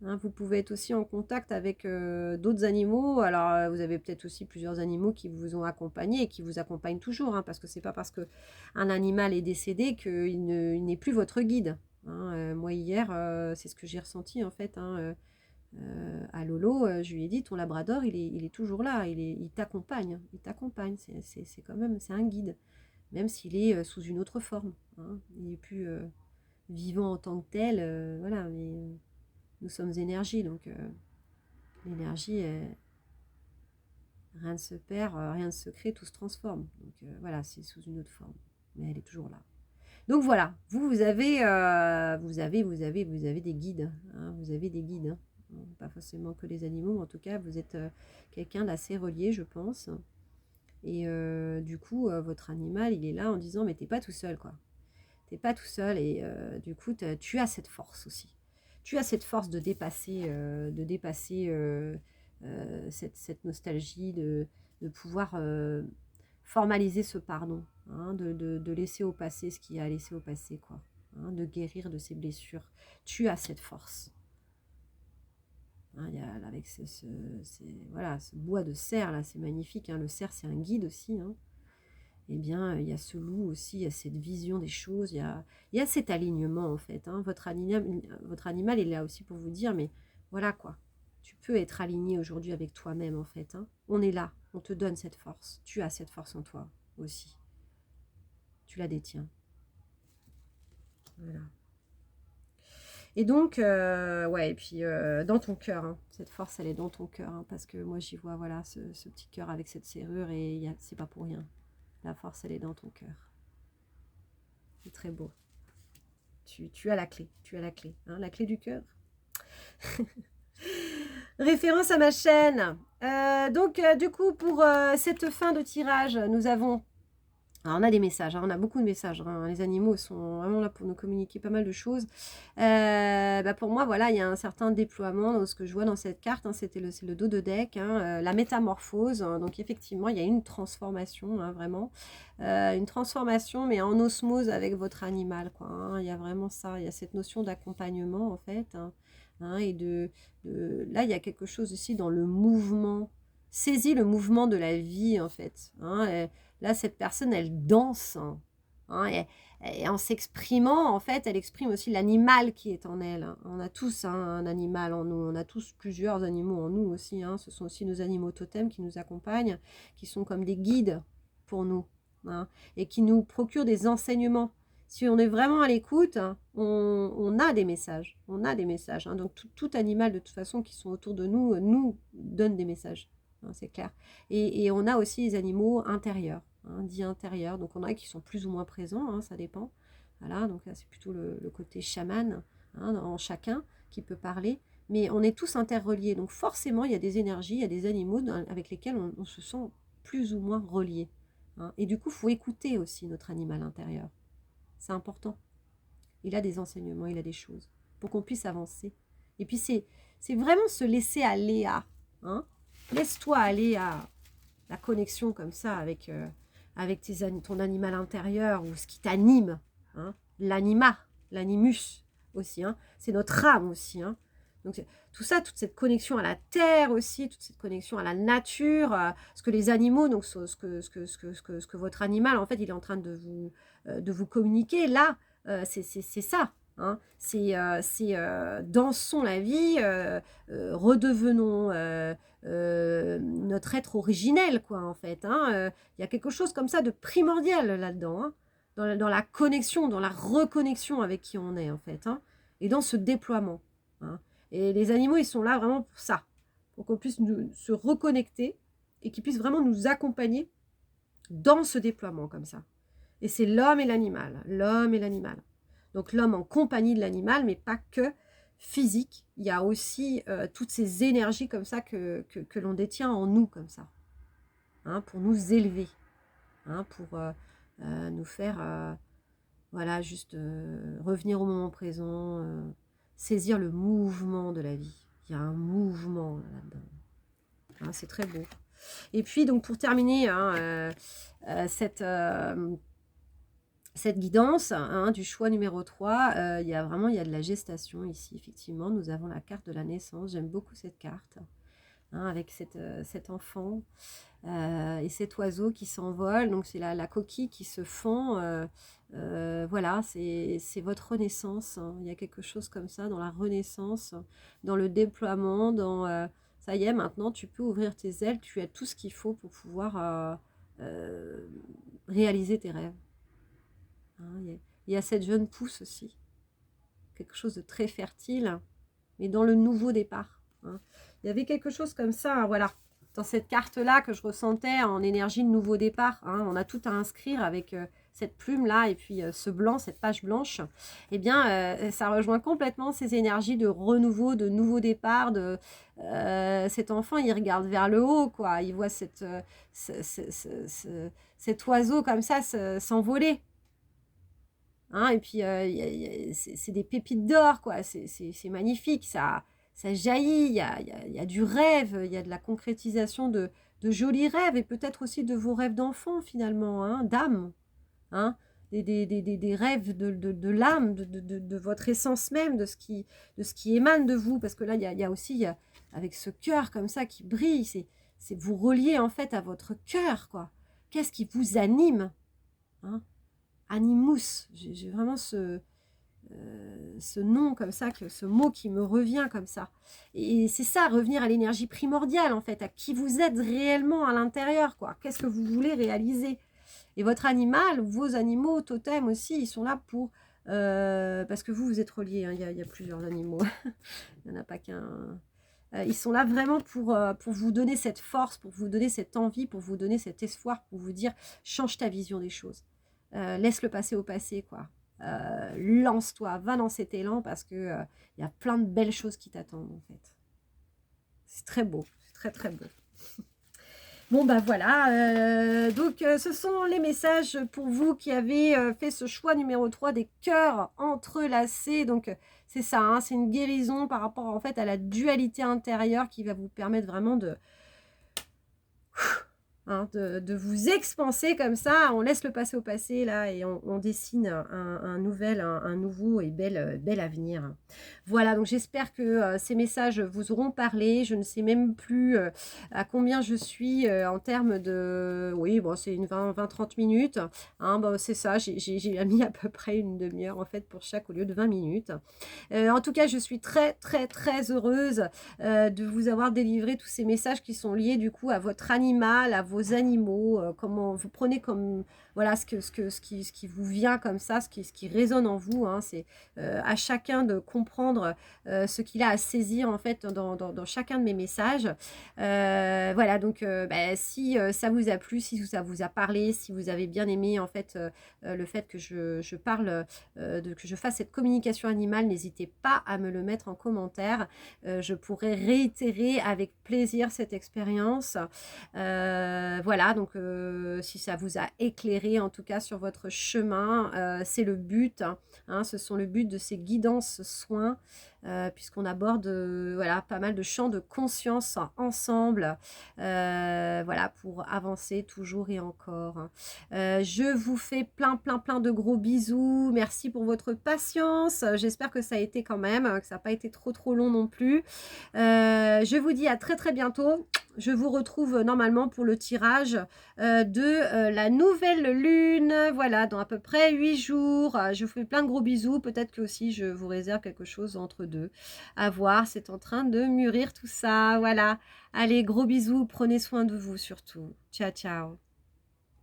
Hein, vous pouvez être aussi en contact avec d'autres animaux. Alors, vous avez peut-être aussi plusieurs animaux qui vous ont accompagné et qui vous accompagnent toujours, hein, parce que c'est pas parce qu'un animal est décédé qu'il n'est plus votre guide. Hein. Moi, hier, c'est ce que j'ai ressenti, en fait. Hein, à Lolo, je lui ai dit, ton labrador, il est toujours là, il t'accompagne. Il t'accompagne, c'est quand même, c'est un guide, même s'il est sous une autre forme. Hein. Il n'est plus vivant en tant que tel, voilà, mais... nous sommes énergie, donc l'énergie, rien ne se perd, rien ne se crée, tout se transforme. Donc voilà, c'est sous une autre forme, mais elle est toujours là. Donc voilà, vous avez des guides, hein, vous avez des guides, hein. Pas forcément que les animaux, mais en tout cas, vous êtes quelqu'un d'assez relié, je pense. Et du coup, votre animal, il est là en disant, mais t'es pas tout seul, quoi. T'es pas tout seul, et du coup, tu as cette force aussi. Tu as cette force de dépasser cette nostalgie, de pouvoir formaliser ce pardon, hein, de laisser au passé ce qu'il y a à laisser au passé, quoi, hein, de guérir de ses blessures. Tu as cette force. Hein, il y a, avec voilà, ce bois de cerf, là, c'est magnifique, hein. Le cerf, c'est un guide aussi, hein. Eh bien, il y a ce loup aussi, il y a cette vision des choses, il y a cet alignement, en fait, hein. Votre animal est là aussi pour vous dire, mais voilà, quoi. Tu peux être aligné aujourd'hui avec toi-même, en fait. Hein. On est là, on te donne cette force. Tu as cette force en toi aussi. Tu la détiens. Voilà. Et donc, ouais, et puis dans ton cœur, hein, cette force, elle est dans ton cœur, hein, parce que moi, j'y vois, voilà, ce petit cœur avec cette serrure, et c'est pas pour rien. La force, elle est dans ton cœur. C'est très beau. Tu as la clé, hein, la clé du cœur. Référence à ma chaîne. Donc, du coup, pour cette fin de tirage, nous avons... Alors, on a des messages, hein, on a beaucoup de messages. Hein, les animaux sont vraiment là pour nous communiquer pas mal de choses. Pour moi, voilà, il y a un certain déploiement dans ce que je vois dans cette carte. Hein, c'est le dos de deck, hein, la métamorphose. Hein, donc, effectivement, il y a une transformation, hein, vraiment. Une transformation, mais en osmose avec votre animal. Quoi, hein, il y a vraiment ça. Il y a cette notion d'accompagnement, en fait. Hein, hein, et là, il y a quelque chose aussi dans le mouvement. Saisis le mouvement de la vie, en fait. Hein, là, cette personne, elle danse. Hein, et en s'exprimant, en fait, elle exprime aussi l'animal qui est en elle. Hein. On a tous un animal en nous. On a tous plusieurs animaux en nous aussi. Hein. Ce sont aussi nos animaux totems qui nous accompagnent, qui sont comme des guides pour nous. Hein, et qui nous procurent des enseignements. Si on est vraiment à l'écoute, hein, on a des messages. On a des messages. Hein. Donc, tout animal, de toute façon, qui sont autour de nous, nous donne des messages. Hein, c'est clair. Et on a aussi les animaux intérieurs. Hein, dits intérieurs, donc on a qui sont plus ou moins présents, hein, ça dépend. Voilà, donc là c'est plutôt le côté chaman, hein, en chacun qui peut parler, mais on est tous interreliés, donc forcément il y a des énergies, il y a des animaux avec lesquels on se sent plus ou moins reliés. Hein, et du coup, il faut écouter aussi notre animal intérieur. C'est important. Il a des enseignements, il a des choses, pour qu'on puisse avancer. Et puis c'est vraiment se laisser aller à, hein, laisse-toi aller à la connexion comme ça avec ton animal intérieur ou ce qui t'anime, hein, l'animus aussi, hein, c'est notre âme aussi. Hein. Donc tout ça, toute cette connexion à la terre aussi, toute cette connexion à la nature, ce que les animaux, donc ce que votre animal, en fait, il est en train de vous communiquer, là, c'est ça. Hein. C'est dansons la vie, redevenons notre être originel, quoi, en fait. Hein. Y a quelque chose comme ça de primordial là-dedans, hein, dans la connexion, dans la reconnexion avec qui on est, en fait, hein, et dans ce déploiement. Hein. Et les animaux, ils sont là vraiment pour ça, pour qu'on puisse se reconnecter et qu'ils puissent vraiment nous accompagner dans ce déploiement comme ça. Et c'est l'homme et l'animal, l'homme et l'animal. Donc l'homme en compagnie de l'animal, mais pas que physique. Il y a aussi toutes ces énergies comme ça que l'on détient en nous comme ça, hein, pour nous élever, hein, pour nous faire, voilà, juste revenir au moment présent, saisir le mouvement de la vie. Il y a un mouvement là-dedans. Hein, c'est très beau. Et puis, donc, pour terminer, hein, cette guidance, hein, du choix numéro 3, il y a de la gestation ici, effectivement. Nous avons la carte de la naissance. J'aime beaucoup cette carte, hein, avec cet enfant et cet oiseau qui s'envole. Donc, c'est la coquille qui se fond. Voilà, c'est votre renaissance. Hein. Il y a quelque chose comme ça dans la renaissance, dans le déploiement, dans... ça y est, maintenant, tu peux ouvrir tes ailes. Tu as tout ce qu'il faut pour pouvoir réaliser tes rêves. Hein, il y a cette jeune pousse aussi, quelque chose de très fertile, mais dans le nouveau départ. Hein. Il y avait quelque chose comme ça, hein, voilà, dans cette carte-là que je ressentais en énergie de nouveau départ. Hein. On a tout à inscrire avec cette plume-là et puis ce blanc, cette page blanche. Eh bien, ça rejoint complètement ces énergies de renouveau, de nouveau départ. Cet enfant, il regarde vers le haut, quoi. Il voit cet oiseau comme ça s'envoler. Hein, et puis, c'est des pépites d'or, quoi. C'est magnifique, ça jaillit, il y a du rêve, il y a de la concrétisation de jolis rêves, et peut-être aussi de vos rêves d'enfant, finalement, hein, d'âme. Hein, des rêves de l'âme, de votre essence même, de ce qui émane de vous. Parce que là, il y a aussi, avec ce cœur comme ça qui brille, c'est vous relier en fait à votre cœur, quoi. Qu'est-ce qui vous anime, hein? Animus, j'ai vraiment ce nom comme ça, ce mot qui me revient comme ça. Et c'est ça, revenir à l'énergie primordiale en fait, à qui vous êtes réellement à l'intérieur, quoi. Qu'est-ce que vous voulez réaliser? Et votre animal, vos animaux, totems aussi, ils sont là pour... parce que vous êtes reliés, hein, il y a plusieurs animaux. Il n'y en a pas qu'un... ils sont là vraiment pour vous donner cette force, pour vous donner cette envie, pour vous donner cet espoir, pour vous dire, change ta vision des choses. Laisse le passé au passé, quoi. Lance-toi, va dans cet élan parce que y a plein de belles choses qui t'attendent, en fait. C'est très beau, c'est très très beau. Bon, ben voilà, donc ce sont les messages pour vous qui avez fait ce choix numéro 3 des cœurs entrelacés. Donc, c'est ça, hein, c'est une guérison par rapport en fait à la dualité intérieure qui va vous permettre vraiment de vous expanser comme ça. On laisse le passé au passé là et on dessine un nouveau et bel avenir. Voilà, donc j'espère que ces messages vous auront parlé. Je ne sais même plus à combien je suis en termes de... Oui, bon, c'est une 20-30 minutes. Hein, bon, c'est ça, j'ai mis à peu près une demi-heure en fait pour chaque au lieu de 20 minutes. En tout cas, je suis très très heureuse de vous avoir délivré tous ces messages qui sont liés du coup à votre animal, à vos animaux, comment vous prenez comme voilà ce qui vous vient comme ça, ce qui résonne en vous, hein, c'est à chacun de comprendre ce qu'il a à saisir en fait dans chacun de mes messages. Voilà, donc si ça vous a plu, si ça vous a parlé, si vous avez bien aimé en fait le fait que je parle, que je fasse cette communication animale, n'hésitez pas à me le mettre en commentaire. Je pourrais réitérer avec plaisir cette expérience. Voilà, donc si ça vous a éclairé en tout cas sur votre chemin, c'est le but, hein, ce sont le but de ces guidances soins, puisqu'on aborde voilà, pas mal de champs de conscience ensemble, voilà, pour avancer toujours et encore. Je vous fais plein de gros bisous. Merci pour votre patience. J'espère que ça a été quand même, que ça n'a pas été trop long non plus. Je vous dis à très bientôt. Je vous retrouve normalement pour le tirage de la nouvelle lune. Voilà, dans à peu près 8 jours. Je vous fais plein de gros bisous. Peut-être que aussi je vous réserve quelque chose entre deux. À voir, c'est en train de mûrir tout ça. Voilà. Allez, gros bisous. Prenez soin de vous surtout. Ciao.